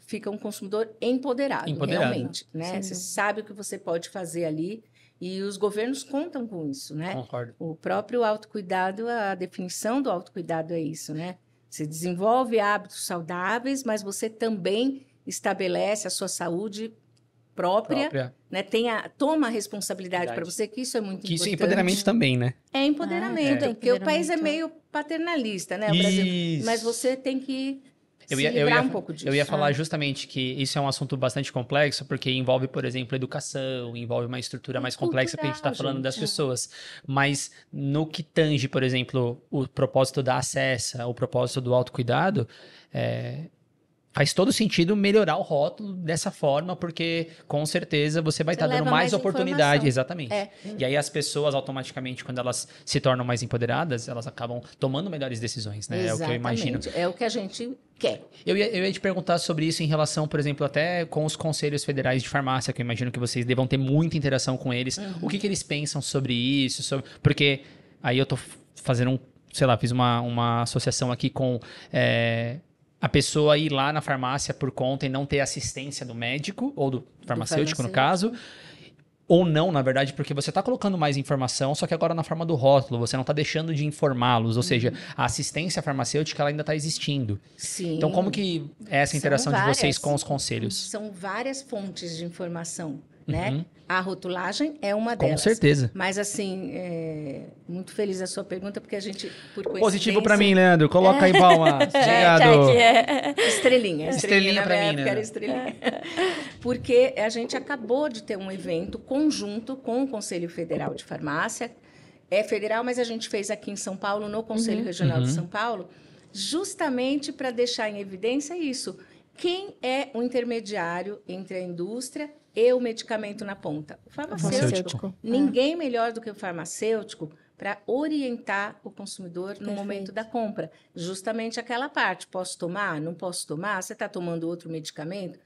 fica um consumidor empoderado. Realmente. Né? Sem Você dúvida. sabe o que você pode fazer ali e os governos contam com isso, né? Concordo. O próprio autocuidado, a definição do autocuidado é isso, né? Você desenvolve hábitos saudáveis, mas você também estabelece a sua saúde própria. Né? Toma a responsabilidade para você, que isso é muito Que isso é importante. empoderamento também, né? É empoderamento, tudo é porque o país é empoderamento. meio paternalista, né? O Brasil. Isso. Mas você tem que Eu se ia livrar um pouco disso. Eu ia falar justamente que isso é um assunto bastante complexo, porque envolve, por exemplo, educação, envolve uma estrutura mais complexa que a gente está cultural, falando das gente. pessoas. Mas no que tange, por exemplo, o propósito da Acessa, o propósito do autocuidado, faz todo sentido melhorar o rótulo dessa forma, porque com certeza você vai Você estar dando leva mais mais oportunidade. informação. Exatamente. E aí as pessoas, automaticamente, quando elas se tornam mais empoderadas, elas acabam tomando melhores decisões, né? É o que eu imagino. É o que a gente quer. Eu ia te perguntar sobre isso em relação, por exemplo, até com os conselhos federais de farmácia, que eu imagino que vocês devam ter muita interação com eles. O que eles pensam sobre isso? Porque aí eu tô fazendo sei lá, fiz uma associação aqui com a pessoa ir lá na farmácia por conta e não ter assistência do médico, ou do farmacêutico, no caso. Ou não, na verdade, porque você está colocando mais informação, só que agora na forma do rótulo, você não está deixando de informá-los, ou seja, a assistência farmacêutica ela ainda está existindo. Sim. Então, como que é essa interação de vocês com os conselhos? São várias fontes de informação, né? A rotulagem é uma delas. Com certeza. Mas, assim, muito feliz a sua pergunta, porque a gente, por coincidência... Positivo para mim, Leandro. Coloca aí palmas. Obrigado. Estrelinha. Estrelinha para mim, né? Era estrelinha. Porque a gente acabou de ter um evento conjunto com o Conselho Federal de Farmácia. É federal, mas a gente fez aqui em São Paulo, no Conselho Regional de São Paulo, justamente para deixar em evidência isso. Quem é o intermediário entre a indústria e o medicamento na ponta? O farmacêutico. Ninguém melhor do que o farmacêutico para orientar o consumidor no momento da compra. Justamente aquela parte, posso tomar, não posso tomar, você está tomando outro medicamento?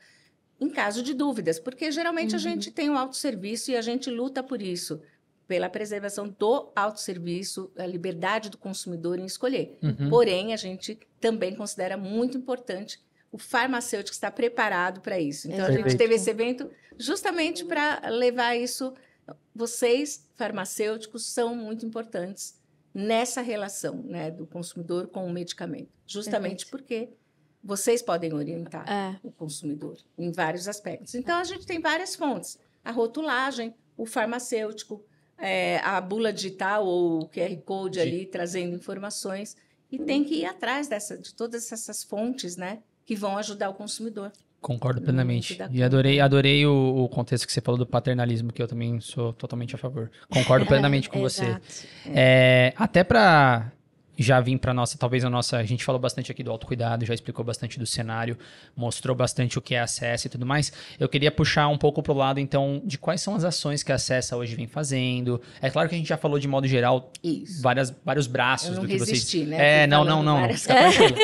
Em caso de dúvidas, porque geralmente a gente tem um autosserviço e a gente luta por isso, pela preservação do autosserviço, a liberdade do consumidor em escolher. Porém, a gente também considera muito importante o farmacêutico estar preparado para isso. Então, a gente teve esse evento justamente para levar isso. Vocês, farmacêuticos, são muito importantes nessa relação, né, do consumidor com o medicamento. Justamente porque vocês podem orientar o consumidor em vários aspectos. Então, a gente tem várias fontes. A rotulagem, o farmacêutico, a bula digital ou o QR Code ali, trazendo informações. E tem que ir atrás de todas essas fontes, né, que vão ajudar o consumidor. Concordo plenamente. E adorei o contexto que você falou do paternalismo, que eu também sou totalmente a favor. Concordo plenamente com você. Até para já vir para a gente falou bastante aqui do autocuidado, já explicou bastante do cenário, mostrou bastante o que é a Acessa e tudo mais. Eu queria puxar um pouco pro lado, então, de quais são as ações que a Acessa hoje vem fazendo. É claro que a gente já falou de modo geral vários braços do que resisti, vocês... né? Não. Fica tranquilo.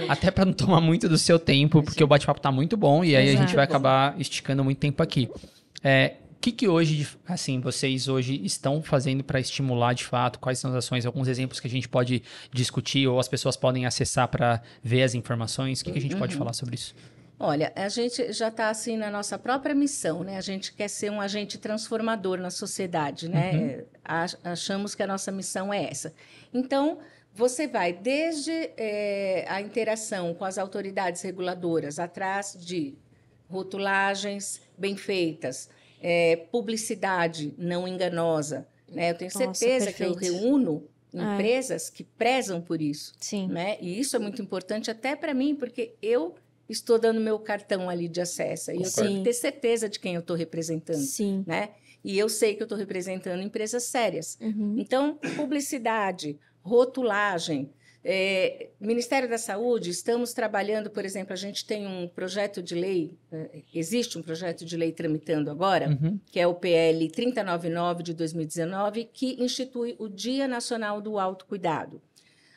Até para não tomar muito do seu tempo, porque o bate-papo tá muito bom e aí a gente vai acabar esticando muito tempo aqui. O que hoje, assim, vocês hoje estão fazendo para estimular de fato? Quais são as ações? Alguns exemplos que a gente pode discutir ou as pessoas podem acessar para ver as informações? O que a gente pode falar sobre isso? Olha, a gente já está assim na nossa própria missão, né? A gente quer ser um agente transformador na sociedade, né? Achamos que a nossa missão é essa. Então, você vai desde a interação com as autoridades reguladoras, atrás de rotulagens bem feitas, publicidade não enganosa, né? Eu tenho certeza que eu reúno empresas que prezam por isso. Sim. Né? E isso é muito importante até para mim, porque eu estou dando meu cartão ali de acesso e eu tenho que ter certeza de quem eu estou representando. Sim. Né? E eu sei que eu estou representando empresas sérias. Então, publicidade, rotulagem, Ministério da Saúde, estamos trabalhando, por exemplo, a gente tem um projeto de lei, existe um projeto de lei tramitando agora, que é o PL 3099 de 2019, que institui o Dia Nacional do Autocuidado.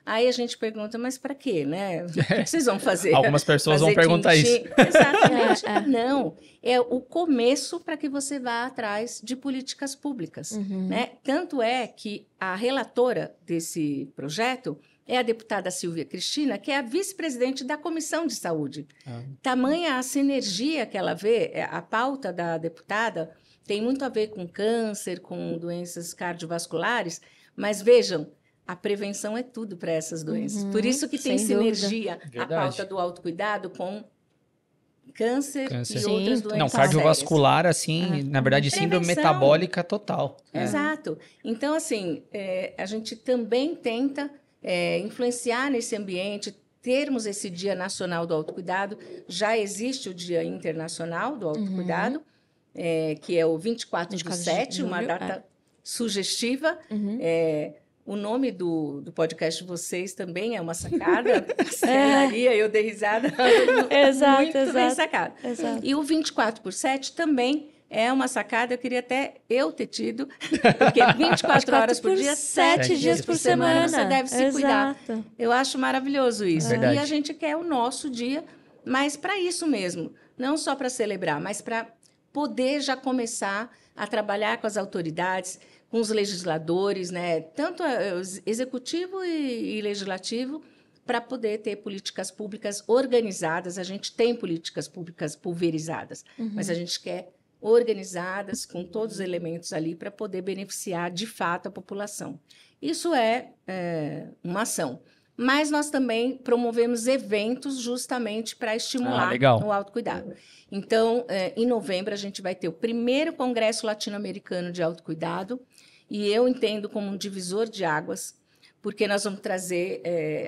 Aí a gente pergunta, mas para quê, né? O que vocês vão fazer? Algumas pessoas vão perguntar isso. Exatamente. Não, é o começo para que você vá atrás de políticas públicas. Né? Tanto é que a relatora desse projeto é a deputada Silvia Cristina, que é a vice-presidente da Comissão de Saúde. Tamanha a sinergia que ela vê, a pauta da deputada tem muito a ver com câncer, com doenças cardiovasculares, mas vejam, a prevenção é tudo para essas doenças. Por isso que tem sinergia a pauta do autocuidado com câncer e outras doenças. Não, cardiovascular, assim, na verdade, síndrome metabólica total. Exato. Então, assim, a gente também tenta influenciar nesse ambiente, termos esse Dia Nacional do Autocuidado. Já existe o Dia Internacional do Autocuidado, que é o 24/7, uma data sugestiva. O nome do podcast de vocês também é uma sacada. A Maria, eu dei risada. Muito bem sacada. E o 24/7 também é uma sacada, eu queria até eu ter tido, porque 24 horas por dia, 7 dias por semana, você deve se cuidar. Eu acho maravilhoso isso. E a gente quer o nosso dia, mas para isso mesmo, não só para celebrar, mas para poder já começar a trabalhar com as autoridades, com os legisladores, né, tanto executivo e legislativo, para poder ter políticas públicas organizadas. A gente tem políticas públicas pulverizadas, mas a gente quer organizadas com todos os elementos ali para poder beneficiar de fato a população. Isso é uma ação. Mas nós também promovemos eventos justamente para estimular o autocuidado. Então, em novembro, a gente vai ter o primeiro Congresso Latino-Americano de Autocuidado, e eu entendo como um divisor de águas, porque nós vamos trazer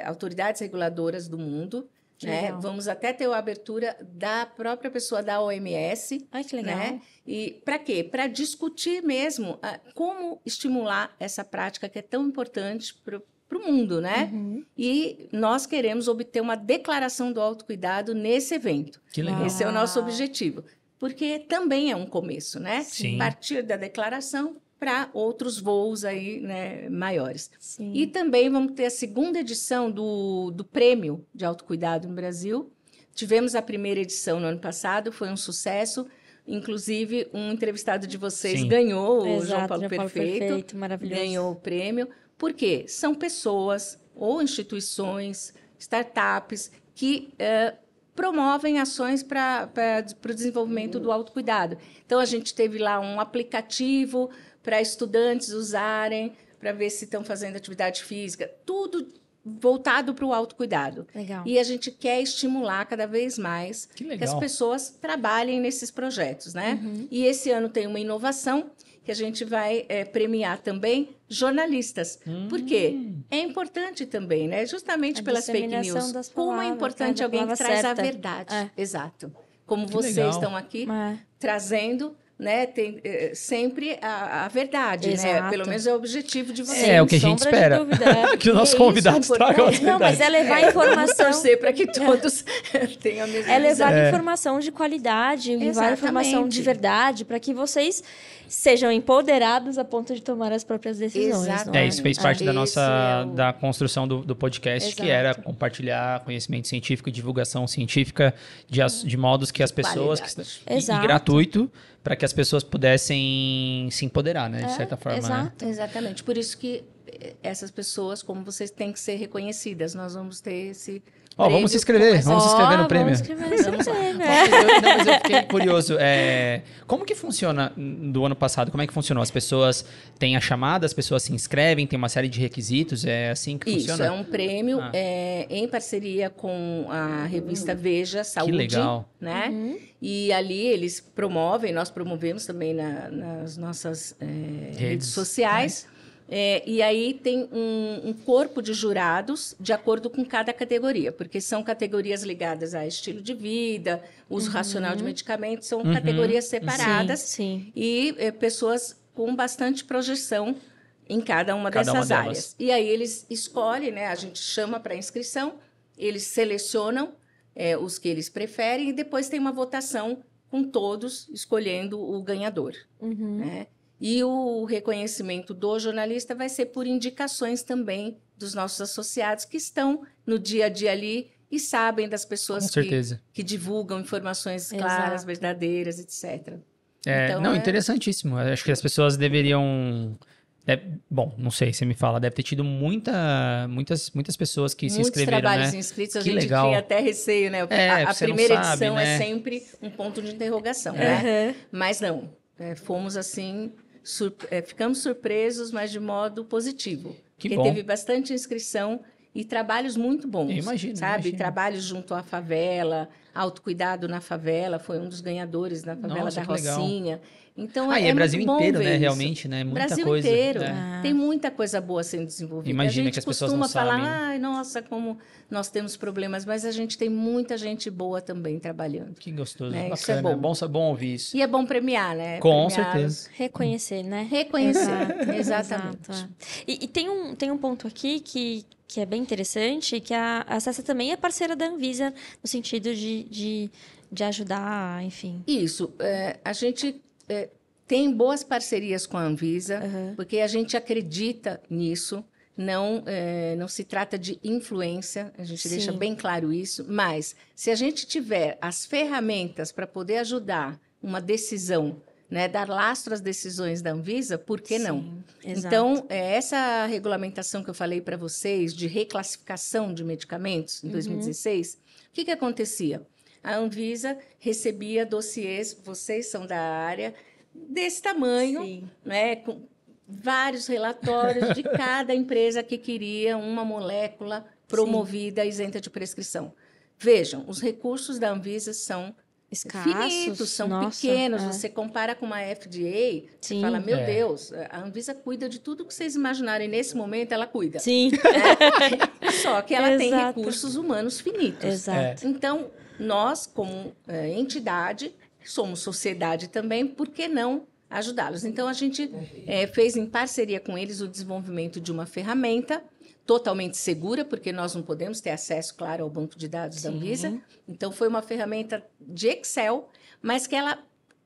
autoridades reguladoras do mundo, né? Vamos até ter a abertura da própria pessoa da OMS. Ai, que legal. Né? E para quê? Para discutir mesmo como estimular essa prática que é tão importante para o mundo, né? E nós queremos obter uma declaração do autocuidado nesse evento. Que legal. Esse é o nosso objetivo. Porque também é um começo, né? Sim. Partir da declaração para outros voos aí, né, maiores. Sim. E também vamos ter a segunda edição do Prêmio de Autocuidado no Brasil. Tivemos a primeira edição no ano passado, foi um sucesso. Inclusive, um entrevistado de vocês ganhou, o João Paulo Perfeito, maravilhoso. Ganhou o prêmio. Por quê? São pessoas ou instituições, startups, que promovem ações para o desenvolvimento do autocuidado. Então, a gente teve lá um aplicativo para estudantes usarem, para ver se estão fazendo atividade física, tudo voltado para o autocuidado. Legal. E a gente quer estimular cada vez mais que as pessoas trabalhem nesses projetos, né? E esse ano tem uma inovação que a gente vai premiar também jornalistas. Por quê? É importante também, né? Justamente pelas fake news. Como é importante alguém que traz a verdade. Exato. Como vocês estão aqui trazendo, né? Tem sempre a verdade, né? Pelo menos é o objetivo de vocês. É o que a gente espera. Que os nossos convidados tragam a verdade. Não, mas é levar informação. Torcer para que todos tenham a mesma É levar informação de qualidade, levar informação de verdade, para que vocês sejam empoderados a ponto de tomar as próprias decisões. Exatamente. Isso fez parte da construção do podcast, que era compartilhar conhecimento científico e divulgação científica de modos que as pessoas... E gratuito, para que as pessoas pudessem se empoderar, né? De certa forma. Exato. Exatamente. Por isso que essas pessoas, como vocês, têm que ser reconhecidas. Nós vamos ter esse... vamos se inscrever. Vamos se inscrever no prêmio. Mas eu fiquei curioso. Como que funciona do ano passado? Como é que funcionou? As pessoas têm a chamada, as pessoas se inscrevem, tem uma série de requisitos. É assim que funciona? Isso, é um prêmio em parceria com a revista Veja Saúde. Que legal. Né? E ali eles promovem, nós promovemos também nas nossas redes sociais. E aí tem um corpo de jurados de acordo com cada categoria, porque são categorias ligadas a estilo de vida, uso racional de medicamentos, são categorias separadas. Sim. E pessoas com bastante projeção em cada uma dessas áreas. E aí eles escolhem, né? A gente chama para inscrição, eles selecionam os que eles preferem e depois tem uma votação com todos escolhendo o ganhador, né? E o reconhecimento do jornalista vai ser por indicações também dos nossos associados que estão no dia a dia ali e sabem das pessoas que divulgam informações claras, verdadeiras, etc. Então, interessantíssimo. Eu acho que as pessoas deveriam... bom, não sei, você me fala, deve ter tido muitas pessoas que se inscreveram, né? Muitos trabalhos inscritos, a que gente legal. Tinha até receio, né? A primeira edição é sempre um ponto de interrogação, né? Mas não, fomos assim... ficamos surpresos, mas de modo positivo. Porque teve bastante inscrição e trabalhos muito bons. Imagino. Trabalhos junto à favela, autocuidado na favela, foi um dos ganhadores na favela da Rocinha. Então, é Brasil muito bom inteiro, ver né? Isso. Realmente, né? Muita Brasil coisa. Inteiro. Tem muita coisa boa sendo desenvolvida. Imagina a gente que as pessoas não costuma falar, sabem. nossa, como nós temos problemas, mas a gente tem muita gente boa também trabalhando. Que gostoso, Isso bacana. é bom. É bom ouvir isso. E é bom premiar, né? Com certeza. Reconhecer, né? Reconhecer, exatamente. E tem um ponto aqui que é bem interessante, que a Cessa também é parceira da Anvisa, no sentido de ajudar, enfim. Isso. A gente tem boas parcerias com a Anvisa, porque a gente acredita nisso. Não se trata de influência, a gente deixa bem claro isso, mas se a gente tiver as ferramentas para poder ajudar uma decisão, né, dar lastro às decisões da Anvisa, por que não? Sim, exato. Então, essa regulamentação que eu falei para vocês de reclassificação de medicamentos em 2016, o que acontecia? A Anvisa recebia dossiês, vocês são da área, desse tamanho, Sim. né, com vários relatórios de cada empresa que queria uma molécula promovida isenta de prescrição. Vejam, os recursos da Anvisa são Escassos, finitos, são nossa, pequenos. Você compara com uma FDA, você Sim. fala, meu Deus, a Anvisa cuida de tudo que vocês imaginarem. Nesse momento, ela cuida. Sim. Só que ela tem Exato. recursos humanos finitos. Exato. Então, nós, como entidade, somos sociedade também, por que não ajudá-los? Então, a gente fez em parceria com eles o desenvolvimento de uma ferramenta totalmente segura, porque nós não podemos ter acesso, claro, ao banco de dados da Anvisa. Então, foi uma ferramenta de Excel, mas que ela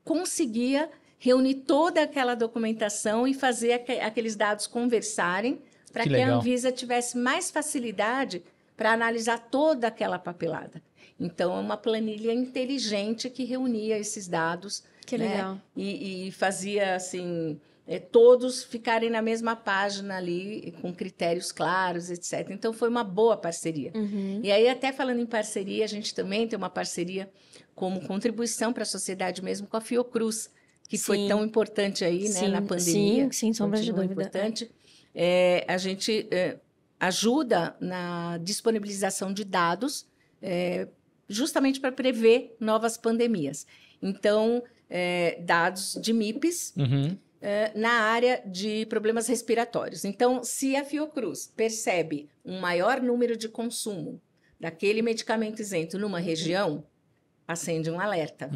conseguia reunir toda aquela documentação e fazer aqueles dados conversarem para que a Anvisa tivesse mais facilidade para analisar toda aquela papelada. Então, é uma planilha inteligente que reunia esses dados. Que legal. E fazia, assim, todos ficarem na mesma página ali, com critérios claros, etc. Então, foi uma boa parceria. E aí, até falando em parceria, a gente também tem uma parceria como contribuição para a sociedade mesmo com a Fiocruz, que foi tão importante aí, né, na pandemia. Sim, sem sombra de dúvida. Importante. A gente ajuda na disponibilização de dados justamente para prever novas pandemias. Então, dados de MIPs na área de problemas respiratórios. Então, se a Fiocruz percebe um maior número de consumo daquele medicamento isento numa região, acende um alerta.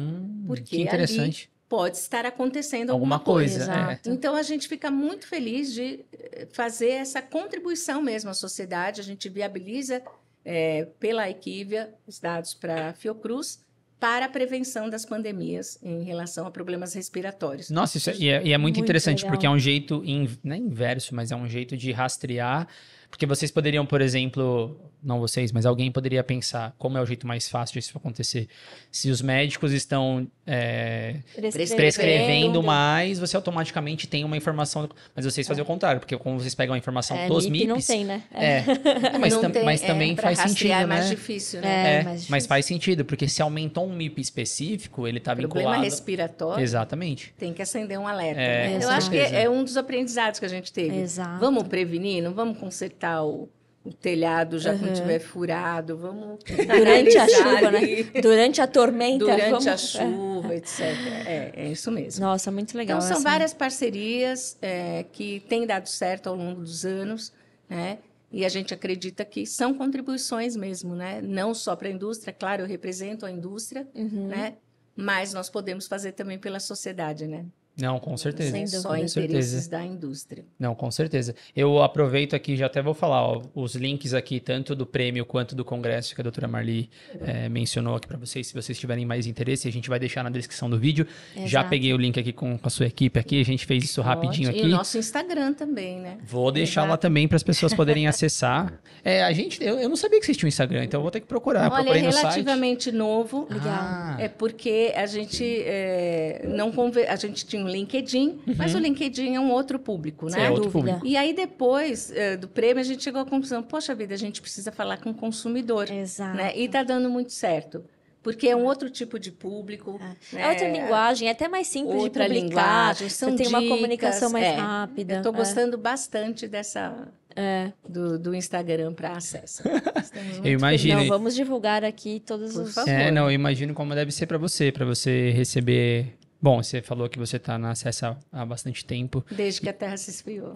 Porque que interessante. ali pode estar acontecendo alguma coisa. Então, a gente fica muito feliz de fazer essa contribuição mesmo à sociedade. A gente viabiliza pela Equivia os dados para a Fiocruz para a prevenção das pandemias em relação a problemas respiratórios. Nossa, isso é muito interessante, legal. porque é um jeito, não é inverso, mas é um jeito de rastrear, porque vocês poderiam, por exemplo, não vocês, mas alguém poderia pensar como é o jeito mais fácil disso acontecer. Se os médicos estão prescrevendo mais, você automaticamente tem uma informação, mas vocês fazem o contrário, porque como vocês pegam a informação dos MIP não MIPs... tem, né? Mas também faz sentido, é né? mais difícil, né? mais difícil. Mas faz sentido, porque se aumentou um MIP específico, ele está vinculado... Problema respiratório. Exatamente. Tem que acender um alerta. Com Eu acho que certeza. é um dos aprendizados que a gente teve. Exato. Vamos prevenir, não vamos consertar o telhado já quando estiver furado, vamos Durante a analisar chuva, ali. né? Durante a tormenta. Durante a chuva, etc. É isso mesmo. Nossa, muito legal. Então, são várias parcerias que têm dado certo ao longo dos anos, né? E a gente acredita que são contribuições mesmo, né? Não só para a indústria, claro, eu represento a indústria, né? Mas nós podemos fazer também pela sociedade, né? Não, com certeza. Sem Só dúvida. interesses da indústria. Não, com certeza. Eu aproveito aqui, já até vou falar, ó, os links aqui, tanto do prêmio quanto do congresso que a doutora Marli mencionou aqui para vocês, se vocês tiverem mais interesse, a gente vai deixar na descrição do vídeo. Exato. Já peguei o link aqui com a sua equipe aqui, a gente fez isso rapidinho Ótimo. aqui. E o nosso Instagram também, né? Vou deixar lá também para as pessoas poderem acessar. Eu não sabia que vocês tinham Instagram, então eu vou ter que procurar. Eu Olha, é procurei no site. relativamente novo. Legal. É porque a gente a gente tinha um LinkedIn, mas o LinkedIn é um outro público, né? É outro dúvida. público. E aí, depois do prêmio, a gente chegou à conclusão, poxa vida, a gente precisa falar com o consumidor. Exato. Né? E está dando muito certo. Porque é um outro tipo de público. É né? outra linguagem, é até mais simples Outra de publicar. linguagem, são Você tem uma dicas, comunicação mais rápida. Eu estou gostando bastante dessa do Instagram para acesso. Estamos muito Eu imagino. Não, vamos divulgar aqui todos Por os... favor. Não, eu imagino como deve ser para você receber... Bom, você falou que você está na acesso há bastante tempo. Desde que a Terra se esfriou.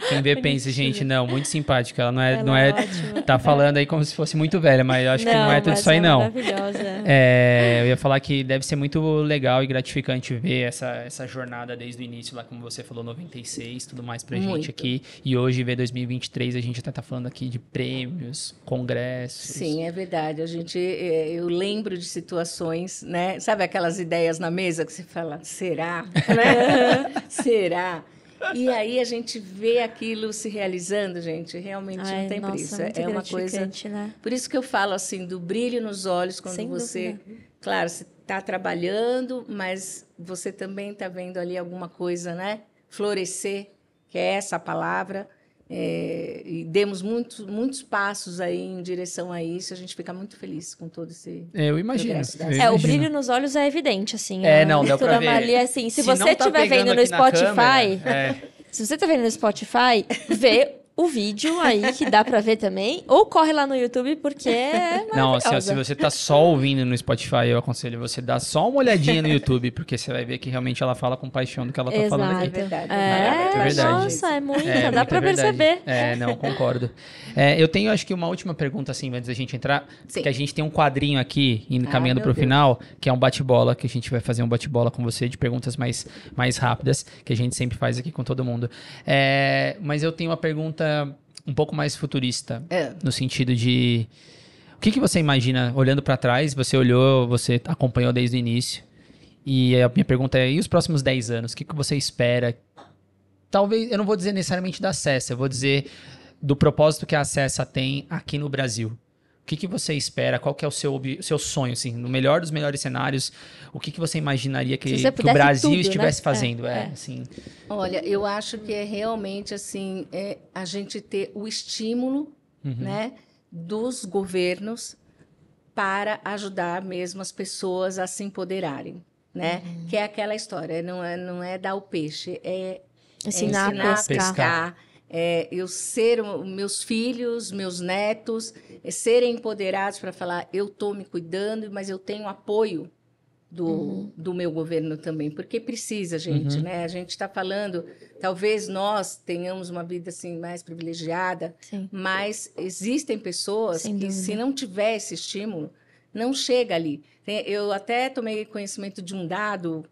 Quem vê pensa, gente, não, muito simpática. Ela Ela não é ótima. tá falando aí como se fosse muito velha, mas eu acho que não é tudo mas isso aí, é não. Maravilhosa. Eu ia falar que deve ser muito legal e gratificante ver essa jornada desde o início, lá como você falou, 96, tudo mais pra gente Muito. aqui. E hoje, ver 2023, a gente até tá falando aqui de prêmios, congressos. Sim, é verdade. Eu lembro de situações, né? Sabe aquelas ideias na mesa que você fala, será? Né? Será? E aí a gente vê aquilo se realizando, gente, realmente não tem nossa, preço. muito É uma coisa. gratificante, né? Por isso que eu falo assim do brilho nos olhos quando Sem você dúvida. Claro, você está trabalhando, mas você também está vendo ali alguma coisa, né? Florescer, que é essa a palavra. E demos muitos passos aí em direção a isso. A gente fica muito feliz com todo esse Eu imagino. progresso. O brilho nos olhos é evidente, assim. Não, deu pra ver. Ali, assim, se não você tá estiver pegando vendo no aqui na Spotify, câmera, se você tá vendo no Spotify, vê o vídeo aí, que dá pra ver também, ou corre lá no YouTube, porque é Não, maravilhosa. se você tá só ouvindo no Spotify, eu aconselho você dar só uma olhadinha no YouTube, porque você vai ver que realmente ela fala com paixão do que ela tá falando É aqui. verdade. É verdade. Nossa, é muita, dá muita pra verdade. perceber. Não, concordo. Eu tenho, acho que uma última pergunta, assim, antes da gente entrar, Sim. que a gente tem um quadrinho aqui, indo caminhando meu pro Deus. final, que é um bate-bola, que a gente vai fazer um bate-bola com você de perguntas mais rápidas, que a gente sempre faz aqui com todo mundo. Mas eu tenho uma pergunta um pouco mais futurista, no sentido de... O que você imagina, olhando para trás, você olhou, você acompanhou desde o início, e a minha pergunta é, e os próximos 10 anos? O que você espera? Talvez, eu não vou dizer necessariamente da Acessa, eu vou dizer do propósito que a Acessa tem aqui no Brasil. O que você espera? Qual que é o seu sonho, assim, no melhor dos melhores cenários? O que você imaginaria que o Brasil estivesse fazendo? Assim... Olha, eu acho que é realmente assim, a gente ter o estímulo, né, dos governos para ajudar mesmo as pessoas a se empoderarem, né? Que é aquela história, não é dar o peixe, Ensinar a pescar. Meus filhos, meus netos, serem empoderados para falar, eu estou me cuidando, mas eu tenho apoio do meu governo também, porque precisa, gente, né? A gente está falando, talvez nós tenhamos uma vida assim mais privilegiada, Sim. mas existem pessoas Sem que, dúvida. se não tiver esse estímulo, não chega ali. Eu até tomei conhecimento de um dado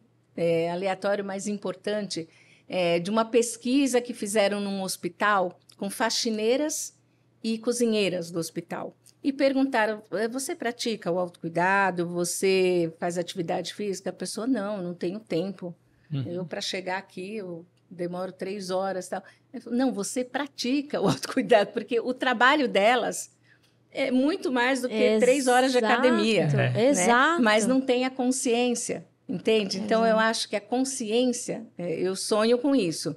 aleatório, mas importante, de uma pesquisa que fizeram num hospital com faxineiras e cozinheiras do hospital. E perguntaram, você pratica o autocuidado? Você faz atividade física? A pessoa, não tenho tempo. Eu, para chegar aqui, eu demoro 3 horas. Tal. Falei, não, você pratica o autocuidado, porque o trabalho delas é muito mais do que 3 horas de academia. Né? Exato. Mas não tem a consciência, entende? Então, eu acho que a consciência, eu sonho com isso.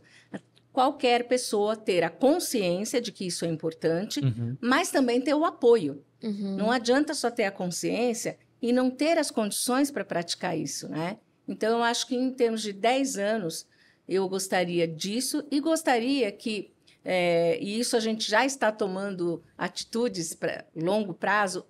Qualquer pessoa ter a consciência de que isso é importante, mas também ter o apoio. Não adianta só ter a consciência e não ter as condições para praticar isso, né? Então, eu acho que em termos de 10 anos, eu gostaria disso e gostaria que, e isso a gente já está tomando atitudes para longo prazo,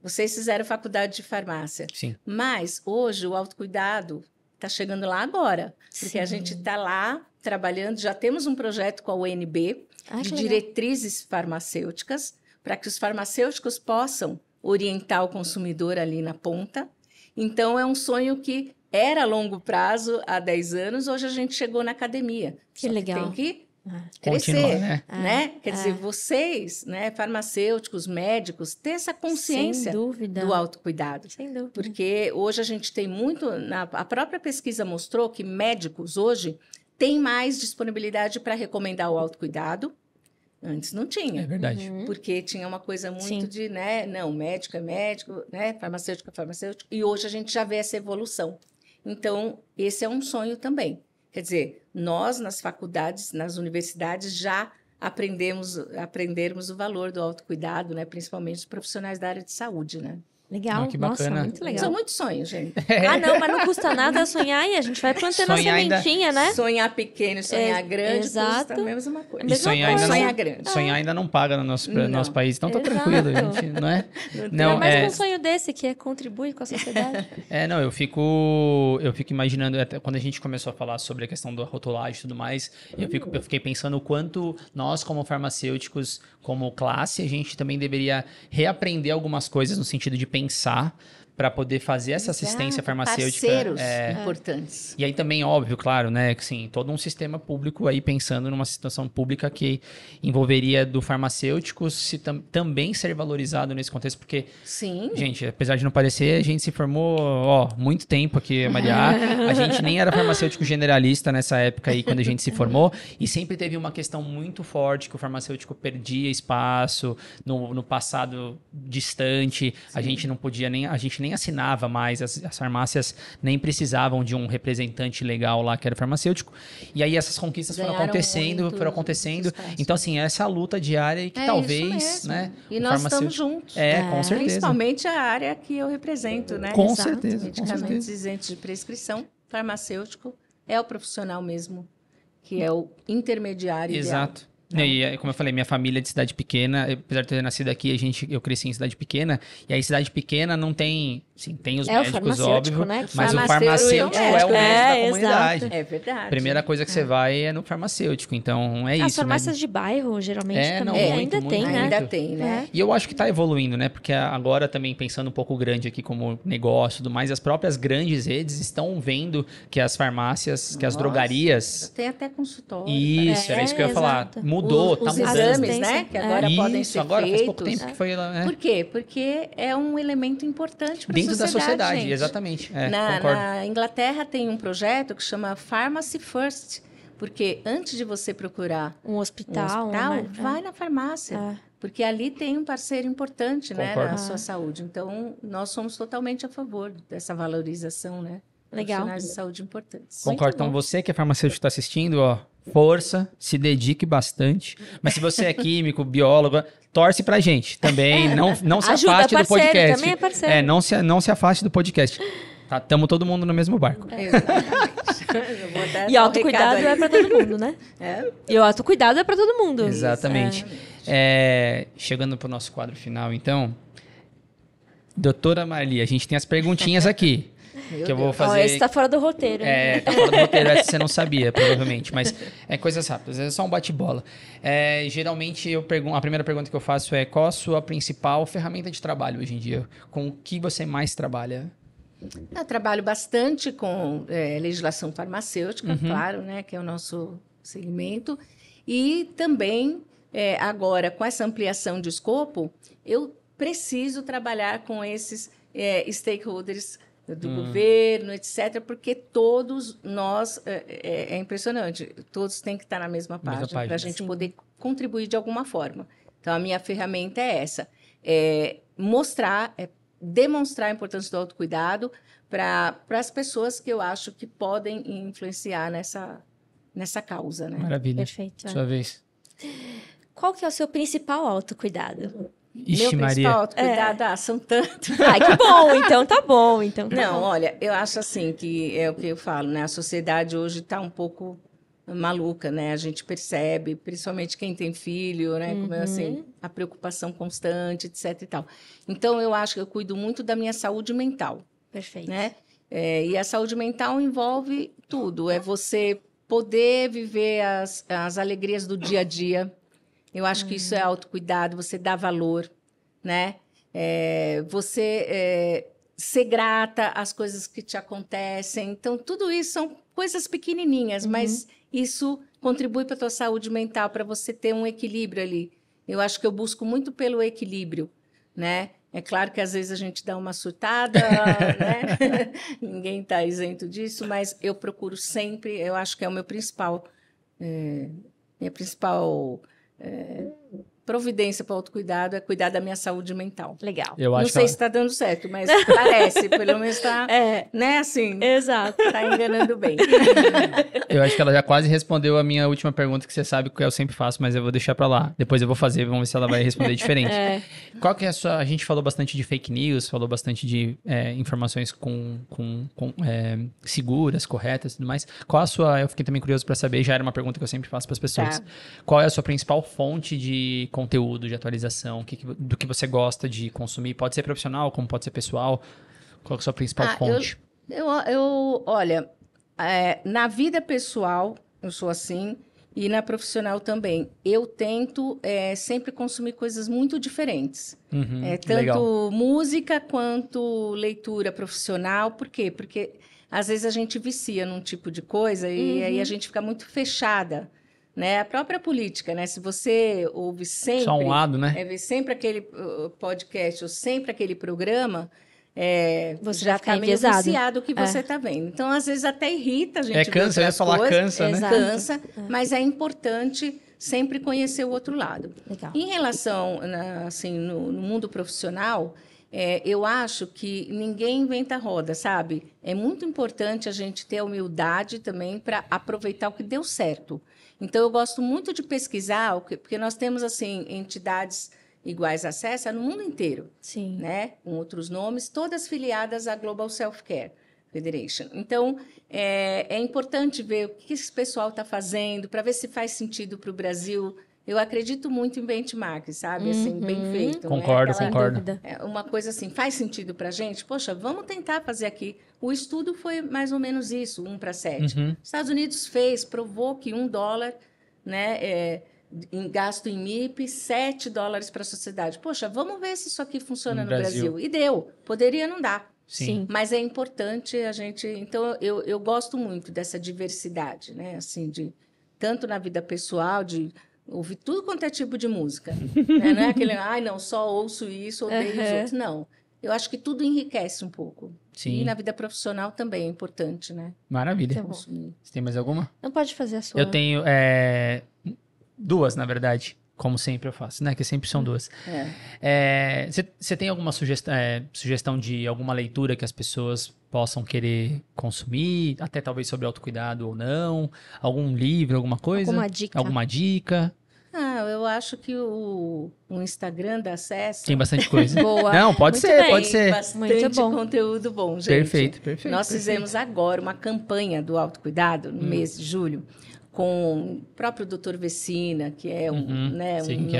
vocês fizeram faculdade de farmácia. Sim. Mas, hoje, o autocuidado está chegando lá agora, porque a gente está lá trabalhando, já temos um projeto com a UNB de diretrizes farmacêuticas, para que os farmacêuticos possam orientar o consumidor ali na ponta. Então, é um sonho que era a longo prazo, há 10 anos, hoje a gente chegou na academia. Que legal. Tem que crescer, continuar, né? Quer dizer, vocês, né, farmacêuticos, médicos, ter essa consciência do autocuidado. Sem dúvida. Porque hoje a gente tem muito... A própria pesquisa mostrou que médicos hoje têm mais disponibilidade para recomendar o autocuidado. Antes não tinha. É verdade. Porque tinha uma coisa muito Sim. de, né? Não, médico é médico, né? Farmacêutico é farmacêutico. E hoje a gente já vê essa evolução. Então, esse é um sonho também. Quer dizer, nós, nas faculdades, nas universidades, já aprendemos o valor do autocuidado, né? Principalmente os profissionais da área de saúde, né? Legal, que nossa, bacana. muito legal. São muitos sonhos, gente. Não, mas não custa nada sonhar e a gente vai plantando a Sonhar ainda- sementinha, né? Sonhar pequeno, sonhar grande, exato. custa a mesma coisa. E Mesma sonhar ainda, coisa. Sonhar grande. sonhar ainda não paga no nosso Não. país, então tá Exato. tranquilo, gente, não é? Não, Mas um sonho desse que contribui com a sociedade. não, eu fico imaginando, até quando a gente começou a falar sobre a questão da rotulagem e tudo mais, eu fiquei pensando o quanto nós, como farmacêuticos, como classe, a gente também deveria reaprender algumas coisas no sentido de pensar para poder fazer essa assistência Exato, farmacêutica. Parceiros importantes. E aí também, óbvio, claro, né, que assim, todo um sistema público aí pensando numa situação pública que envolveria do farmacêutico também ser valorizado nesse contexto, porque, Sim. gente, apesar de não parecer, a gente se formou, muito tempo aqui, Maria. A gente nem era farmacêutico generalista nessa época aí, quando a gente se formou, e sempre teve uma questão muito forte que o farmacêutico perdia espaço no passado distante, a gente nem assinava mais, as farmácias nem precisavam de um representante legal lá que era farmacêutico. E aí essas conquistas foram acontecendo. Então, assim, essa luta diária e que talvez, né? E nós estamos juntos. Com certeza. Principalmente a área que eu represento, né? Com certeza. Medicamentos isentos de prescrição, farmacêutico, é o profissional mesmo, que é o intermediário. Exato. E, como eu falei, minha família é de cidade pequena, apesar de ter nascido aqui, eu cresci em cidade pequena, e aí cidade pequena não tem, sim, tem os médicos, óbvio, né? mas o farmacêutico é o médico da comunidade. É verdade. Primeira coisa que você vai é no farmacêutico, então é isso. As farmácias de bairro, geralmente, também ainda tem, né? Ainda tem, né? E eu acho que tá evoluindo, né? Porque agora também, pensando um pouco grande aqui como negócio e tudo mais, as próprias grandes redes estão vendo que as farmácias, que as drogarias... Tem até consultório. Isso, era isso que eu ia falar. Mudou, tá os mudando. exames, né? Que agora podem ser agora feitos. Faz pouco tempo que foi lá, né? Por quê? Porque é um elemento importante para dentro da sociedade, gente. Exatamente. Concordo. Na Inglaterra tem um projeto que chama Pharmacy First, porque antes de você procurar um hospital vai na farmácia. Porque ali tem um parceiro importante, né, na sua saúde. Então, nós somos totalmente a favor dessa valorização, né? Legal. Profissionais de saúde importantes. Concordo. Então, você que é farmacêutico está assistindo, ó, força, se dedique bastante. Mas se você é químico, biólogo, torce pra gente também. Não se afaste do podcast. Também é parceiro. Não se afaste do podcast. Tá, tamo todo mundo no mesmo barco. Exatamente. E autocuidado é pra todo mundo, né? E o autocuidado é pra todo mundo. Exatamente. Chegando pro nosso quadro final, então. Doutora Marli, a gente tem as perguntinhas aqui. Que eu vou fazer. Esse tá fora do roteiro. Tá fora do roteiro, essa você não sabia, provavelmente. Mas é coisas rápidas, é só um bate-bola. Geralmente, a primeira pergunta que eu faço é: qual a sua principal ferramenta de trabalho hoje em dia? Com o que você mais trabalha? Eu trabalho bastante com legislação farmacêutica, claro, né? Que é o nosso segmento. E também, agora, com essa ampliação de escopo, eu preciso trabalhar com esses stakeholders do governo, etc., porque todos nós, é impressionante, todos têm que estar na mesma página para a gente poder contribuir de alguma forma. Então, a minha ferramenta é essa, demonstrar a importância do autocuidado para as pessoas que eu acho que podem influenciar nessa causa. Né? Maravilha. Perfeito. Sua vez. Qual que é o seu principal autocuidado? Ixi, Meu Maria. principal autocuidado, são tantos. Ai, que bom, então tá bom. Então tá Não, bom. olha, eu acho assim que é o que eu falo, né? A sociedade hoje está um pouco maluca, né? A gente percebe, principalmente quem tem filho, né? Como é assim, a preocupação constante, etc e tal. Então, eu acho que eu cuido muito da minha saúde mental. Perfeito. Né? E a saúde mental envolve tudo. É você poder viver as alegrias do dia a dia. Eu acho que isso é autocuidado, você dá valor, né? Você ser grata às coisas que te acontecem. Então, tudo isso são coisas pequenininhas, mas isso contribui para a tua saúde mental, para você ter um equilíbrio ali. Eu acho que eu busco muito pelo equilíbrio, né? É claro que às vezes a gente dá uma surtada, né? Ninguém está isento disso, mas eu procuro sempre, eu acho que é o meu principal, minha principal providência para o autocuidado é cuidar da minha saúde mental. Legal. Não sei se está dando certo, mas parece, pelo menos está, né, assim. Exato. Está enganando bem. Eu acho que ela já quase respondeu a minha última pergunta, que você sabe que eu sempre faço, mas eu vou deixar para lá. Depois eu vou fazer, vamos ver se ela vai responder diferente. Qual que é a sua... A gente falou bastante de fake news, falou bastante de informações seguras, corretas e tudo mais. Qual a sua... Eu fiquei também curioso para saber, já era uma pergunta que eu sempre faço para as pessoas. Tá. Qual é a sua principal fonte de conteúdo, de atualização, do que você gosta de consumir? Pode ser profissional, como pode ser pessoal? Qual é a sua principal fonte? Olha, na vida pessoal, eu sou assim, e na profissional também. Eu tento sempre consumir coisas muito diferentes. Tanto legal. música quanto leitura profissional. Por quê? Porque às vezes a gente vicia num tipo de coisa e aí a gente fica muito fechada. Né? A própria política, né? Se você ouve sempre... Só um lado, né? Sempre aquele podcast ou sempre aquele programa, você já vai ficar está meio enviesado. viciado o que você está vendo. Então, às vezes, até irrita a gente. Cansa, eu ia falar cansa, né? Exato. Cansa, mas é importante sempre conhecer o outro lado. Legal. Em relação, assim, no mundo profissional, eu acho que ninguém inventa roda, sabe? É muito importante a gente ter a humildade também para aproveitar o que deu certo. Então, eu gosto muito de pesquisar, porque nós temos, assim, entidades iguais à CESA no mundo inteiro, Sim. né? Com outros nomes, todas filiadas à Global Self-Care Federation. Então, é importante ver o que esse pessoal está fazendo, para ver se faz sentido para o Brasil. Eu acredito muito em benchmark, sabe? Assim, bem feito. Concordo, não é concordo. uma coisa assim, faz sentido para a gente? Poxa, vamos tentar fazer aqui. O estudo foi mais ou menos isso, 1:7. Uhum. Estados Unidos provou que $1, né, em gasto em MIP, $7 para a sociedade. Poxa, vamos ver se isso aqui funciona no Brasil. E deu. Poderia não dar. Sim. Mas é importante a gente... Então, eu gosto muito dessa diversidade, né? Assim, tanto na vida pessoal, de ouvir tudo quanto é tipo de música. Né? Não é aquele, não, só ouço isso, odeio os outros. Não. Eu acho que tudo enriquece um pouco. Sim. E na vida profissional também é importante, né? Maravilha. Tá Você tem mais alguma? Não pode fazer a sua. Eu tenho 2, na verdade. Como sempre eu faço, né? Que sempre são 2. Você tem alguma sugestão de alguma leitura que as pessoas possam querer consumir? Até talvez sobre autocuidado ou não? Algum livro, alguma coisa? Alguma dica? Eu acho que o Instagram da CESA... Tem bastante coisa. Boa. Não, pode ser. Tem bastante conteúdo bom, gente. Perfeito. Nós fizemos agora uma campanha do autocuidado no mês de julho, com o próprio Dr. Vecina, que é um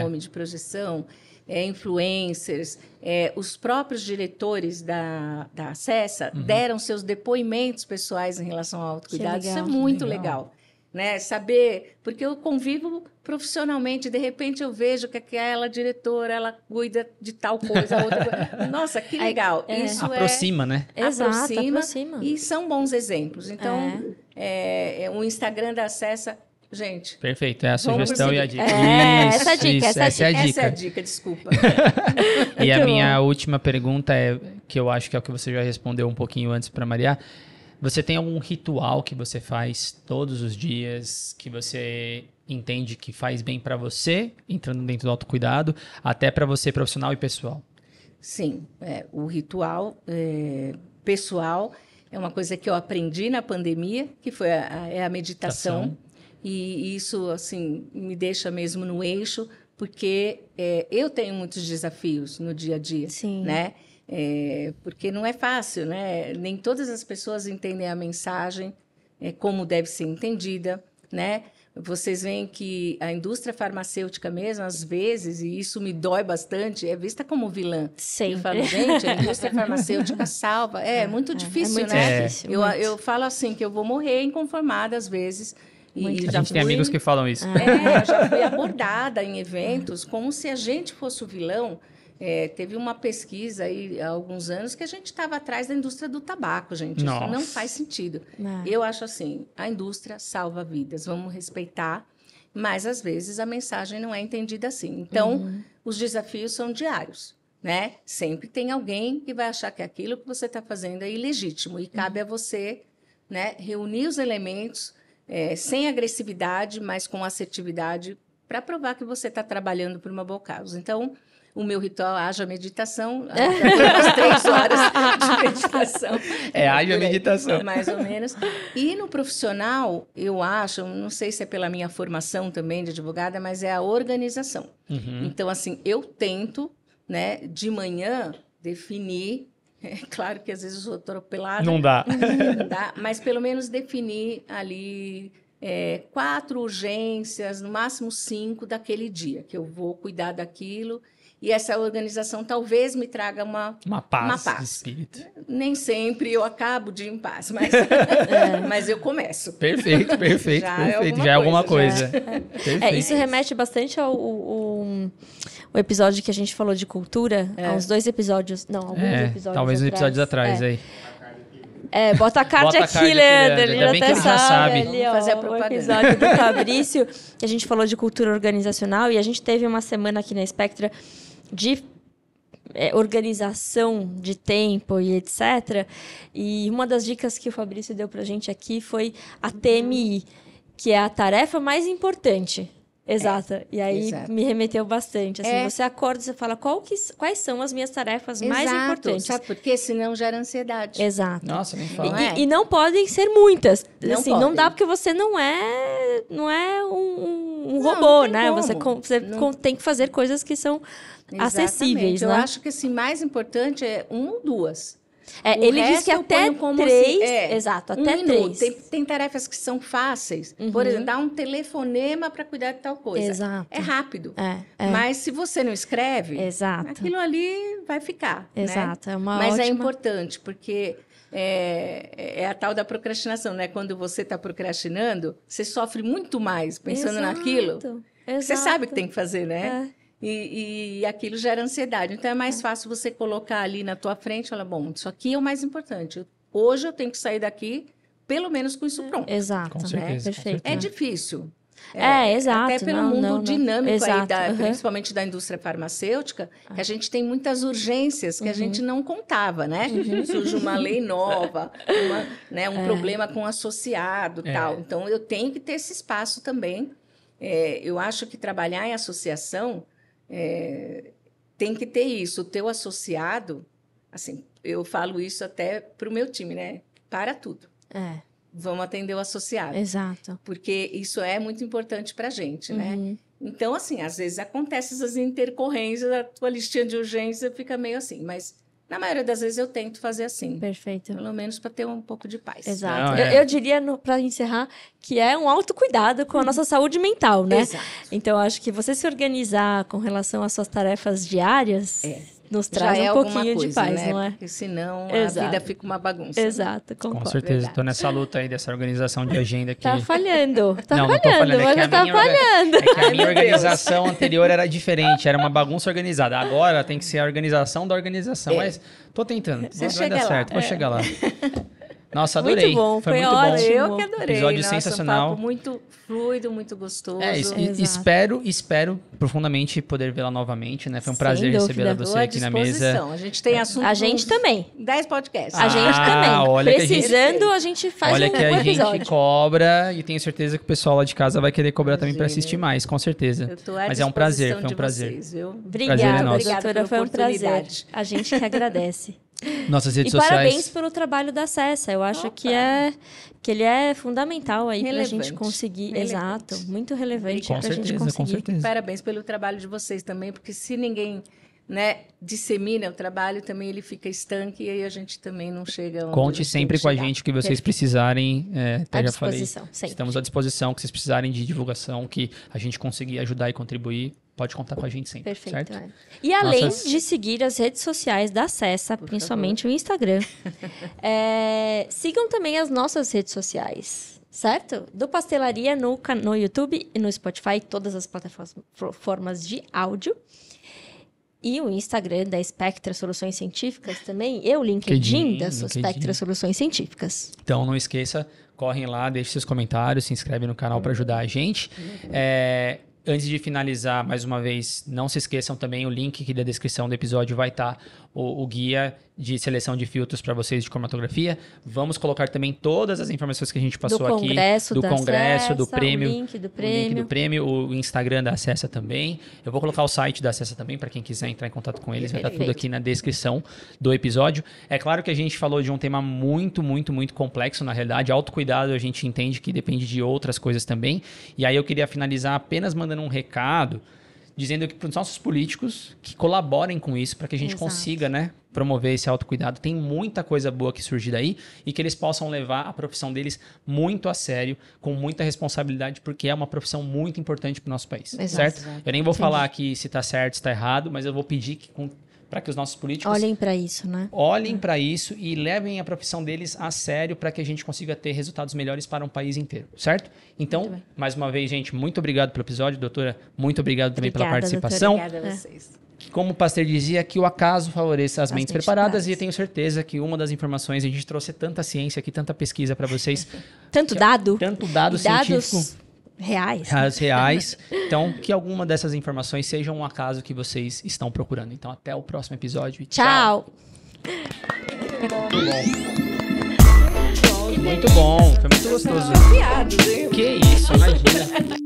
nome de projeção, influencers, os próprios diretores da CESA deram seus depoimentos pessoais em relação ao autocuidado. Isso é muito legal. Né? Saber, porque eu convivo profissionalmente, de repente eu vejo que aquela diretora, ela cuida de tal coisa, outra coisa. Nossa, que legal. Isso aproxima, né? Exato, aproxima. E são bons exemplos. Então, o Instagram da CESA, gente... Perfeito, é a sugestão e a dica. Essa é a dica, desculpa. E a minha última pergunta que eu acho que é o que você já respondeu um pouquinho antes para Maria. Você tem algum ritual que você faz todos os dias, que você entende que faz bem para você, entrando dentro do autocuidado, até para você profissional e pessoal? Sim, o ritual pessoal é uma coisa que eu aprendi na pandemia, que foi a meditação. E isso, assim, me deixa mesmo no eixo, porque eu tenho muitos desafios no dia a dia, né? Porque não é fácil, né? Nem todas as pessoas entendem a mensagem como deve ser entendida, né? Vocês veem que a indústria farmacêutica mesmo, às vezes, e isso me dói bastante, é vista como vilã. Sempre. Eu falo, gente, a indústria farmacêutica salva. É muito difícil, muito né? Difícil, eu falo assim, que eu vou morrer inconformada às vezes. A gente tem amigos que falam isso. Eu já fui abordada em eventos como se a gente fosse o vilão. Teve uma pesquisa aí há alguns anos que a gente estava atrás da indústria do tabaco, gente. Nossa. Isso não faz sentido. Eu acho assim, a indústria salva vidas, vamos respeitar, mas às vezes a mensagem não é entendida assim. Então, os desafios são diários, né? Sempre tem alguém que vai achar que aquilo que você está fazendo é ilegítimo e cabe a você, né, reunir os elementos sem agressividade, mas com assertividade para provar que você está trabalhando por uma boa causa. Então, o meu ritual haja meditação, umas 3 horas de meditação. Haja meditação. Mais ou menos. E no profissional, eu acho, não sei se é pela minha formação também de advogada, mas é a organização. Então, assim, eu tento, né, de manhã, definir. É claro que às vezes eu sou atropelada. Não dá. Não dá, mas pelo menos definir ali 4 urgências, no máximo 5 daquele dia, que eu vou cuidar daquilo. E essa organização talvez me traga uma paz. De espírito. Nem sempre eu acabo de ir em paz, mas eu começo. Perfeito. Já é alguma coisa. Isso remete bastante ao o episódio que a gente falou de cultura, há uns 2 episódios, não, alguns episódios talvez uns episódios atrás aí. Bota a card aqui, Leandro. Ele até sabe. Ali, fazer a propaganda. O episódio do Fabrício, que a gente falou de cultura organizacional, e a gente teve uma semana aqui na Spectra de organização de tempo e etc. E uma das dicas que o Fabrício deu pra gente aqui foi a TMI, que é a tarefa mais importante. Exato. E aí Exato. me remeteu bastante. Assim, você acorda e você fala, quais são as minhas tarefas mais importantes? Sabe por quê? Senão gera ansiedade. Exato. Nossa, nem fala. E não podem ser muitas. Não Assim, podem. não dá porque você não é um Não, robô, não tem né? como. Você Não. tem que fazer coisas que são acessíveis, Eu né? acho que assim, mais importante é 1 ou 2. O Ele diz resto que eu até ponho como 3... assim, Exato, 1 até minuto. 3. Tem tarefas que são fáceis. Por exemplo, dar um telefonema para cuidar de tal coisa. Exato. É rápido. É. Mas se você não escreve, Exato. aquilo ali vai ficar. Exato. Né? É uma Mas ótima... é importante, porque é a tal da procrastinação, né? Quando você está procrastinando, você sofre muito mais pensando naquilo. Você sabe o que tem que fazer, né? E aquilo gera ansiedade. Então, é mais fácil você colocar ali na tua frente e falar, bom, isso aqui é o mais importante. Hoje eu tenho que sair daqui, pelo menos com isso pronto. Exato. Com certeza, né? Perfeito. É difícil. Exato. Até pelo mundo dinâmico aí, Exato. principalmente da indústria farmacêutica, que a gente tem muitas urgências que a gente não contava, né? Surge uma lei nova, um problema com associado e tal. Então, eu tenho que ter esse espaço também. Eu acho que trabalhar em associação tem que ter isso. O teu associado, assim, eu falo isso até para o meu time, né? Para tudo. Vamos atender o associado. Exato. Porque isso é muito importante para a gente, né? Então, assim, às vezes acontecem essas intercorrências, a tua listinha de urgência fica meio assim, mas na maioria das vezes eu tento fazer assim. Perfeito. Pelo menos para ter um pouco de paz. Exato. Não, eu diria, para encerrar, que é um autocuidado com a nossa saúde mental, né? Exato. Então, acho que você se organizar com relação às suas tarefas diárias nos traz Já é um alguma pouquinho coisa, de paz, né? não é? Porque senão Exato. a vida fica uma bagunça. Exato, Com concordo. certeza. verdade. Estou nessa luta aí dessa organização de agenda aqui. Tá falhando. Não tô falhando, é mas que a tá minha falhando. É que a minha organização anterior era diferente, era uma bagunça organizada. Agora tem que ser a organização da organização. Mas tô tentando. Você Vai chega dar lá. certo, vou chegar lá. Nossa, adorei. Muito bom, foi muito ótimo. Eu que adorei. Episódio Nossa, sensacional. Um papo muito fluido, muito gostoso. Espero profundamente poder vê-la novamente, né? Foi um Sem prazer dúvida. recebê-la você aqui na mesa. A gente tem assunto. A gente também. 10 podcasts. A gente também. olha que a gente- Precisando, a gente faz Olha um que a episódio. gente cobra e tenho certeza que o pessoal lá de casa vai querer cobrar também para Imagina. assistir mais, com certeza. Eu tô à Mas é um prazer, disposição foi um de prazer. vocês, viu? Obrigada, Prazer é nosso. Obrigada doutora. pela Foi um prazer. oportunidade. A gente que agradece. Nossas redes E sociais. parabéns pelo trabalho da Cessa. Eu acho que ele é fundamental aí pra Relevante. gente conseguir. Relevante. Exato, muito relevante Com pra gente certeza, conseguir. com certeza. Parabéns pelo trabalho de vocês também, porque se ninguém, né, dissemina o trabalho, também ele fica estanque e aí a gente também não chega onde Conte a gente sempre tem que com a chegar. gente o que vocês Perfeito. precisarem. Até À já falei. disposição, sempre. Estamos à disposição, que vocês precisarem de divulgação, que a gente conseguir ajudar e contribuir. Pode contar com a gente sempre, Perfeito. certo? É. E além Nossas- de seguir as redes sociais da Cessa, principalmente o Instagram, sigam também as nossas redes sociais, certo? Do Pastelaria no YouTube e no Spotify, todas as plataformas de áudio. E o Instagram da Spectra Soluções Científicas também, e o LinkedIn da Spectra Soluções Científicas. Então, não esqueça, correm lá, deixe seus comentários, se inscreve no canal para ajudar a gente. Antes de finalizar, mais uma vez, não se esqueçam também, o link aqui da descrição do episódio vai estar o guia de seleção de filtros para vocês de cromatografia. Vamos colocar também todas as informações que a gente passou aqui. Do congresso, do prêmio. O link do O prêmio. link do prêmio, o Instagram da Acessa também. Eu vou colocar o site da Acessa também, para quem quiser entrar em contato com eles. Vai estar tudo aqui na descrição do episódio. É claro que a gente falou de um tema muito, muito, muito complexo, na realidade. Autocuidado, a gente entende que depende de outras coisas também. E aí eu queria finalizar apenas mandando um recado, dizendo que para os nossos políticos que colaborem com isso, para que a gente consiga, né, promover esse autocuidado. Tem muita coisa boa que surge daí e que eles possam levar a profissão deles muito a sério, com muita responsabilidade, porque é uma profissão muito importante para o nosso país, certo? Eu nem vou falar aqui se está certo, se está errado, mas eu vou pedir que para que os nossos políticos Olhem para isso, né? olhem para isso e levem a profissão deles a sério para que a gente consiga ter resultados melhores para um país inteiro, certo? Então, mais uma vez, gente, muito obrigado pelo episódio, doutora, muito obrigado também pela Obrigada, participação. doutora. Obrigada a vocês. Como o Pasteur dizia, que o acaso favoreça as mentes preparadas, preparadas. e eu tenho certeza que uma das informações, a gente trouxe tanta ciência aqui, tanta pesquisa para vocês, Tanto dado. tanto dado e científico, dados reais. reais, então que alguma dessas informações seja um acaso que vocês estão procurando. Então até o próximo episódio e Tchau. Muito bom, foi muito gostoso. Piados, hein? Que isso, imagina.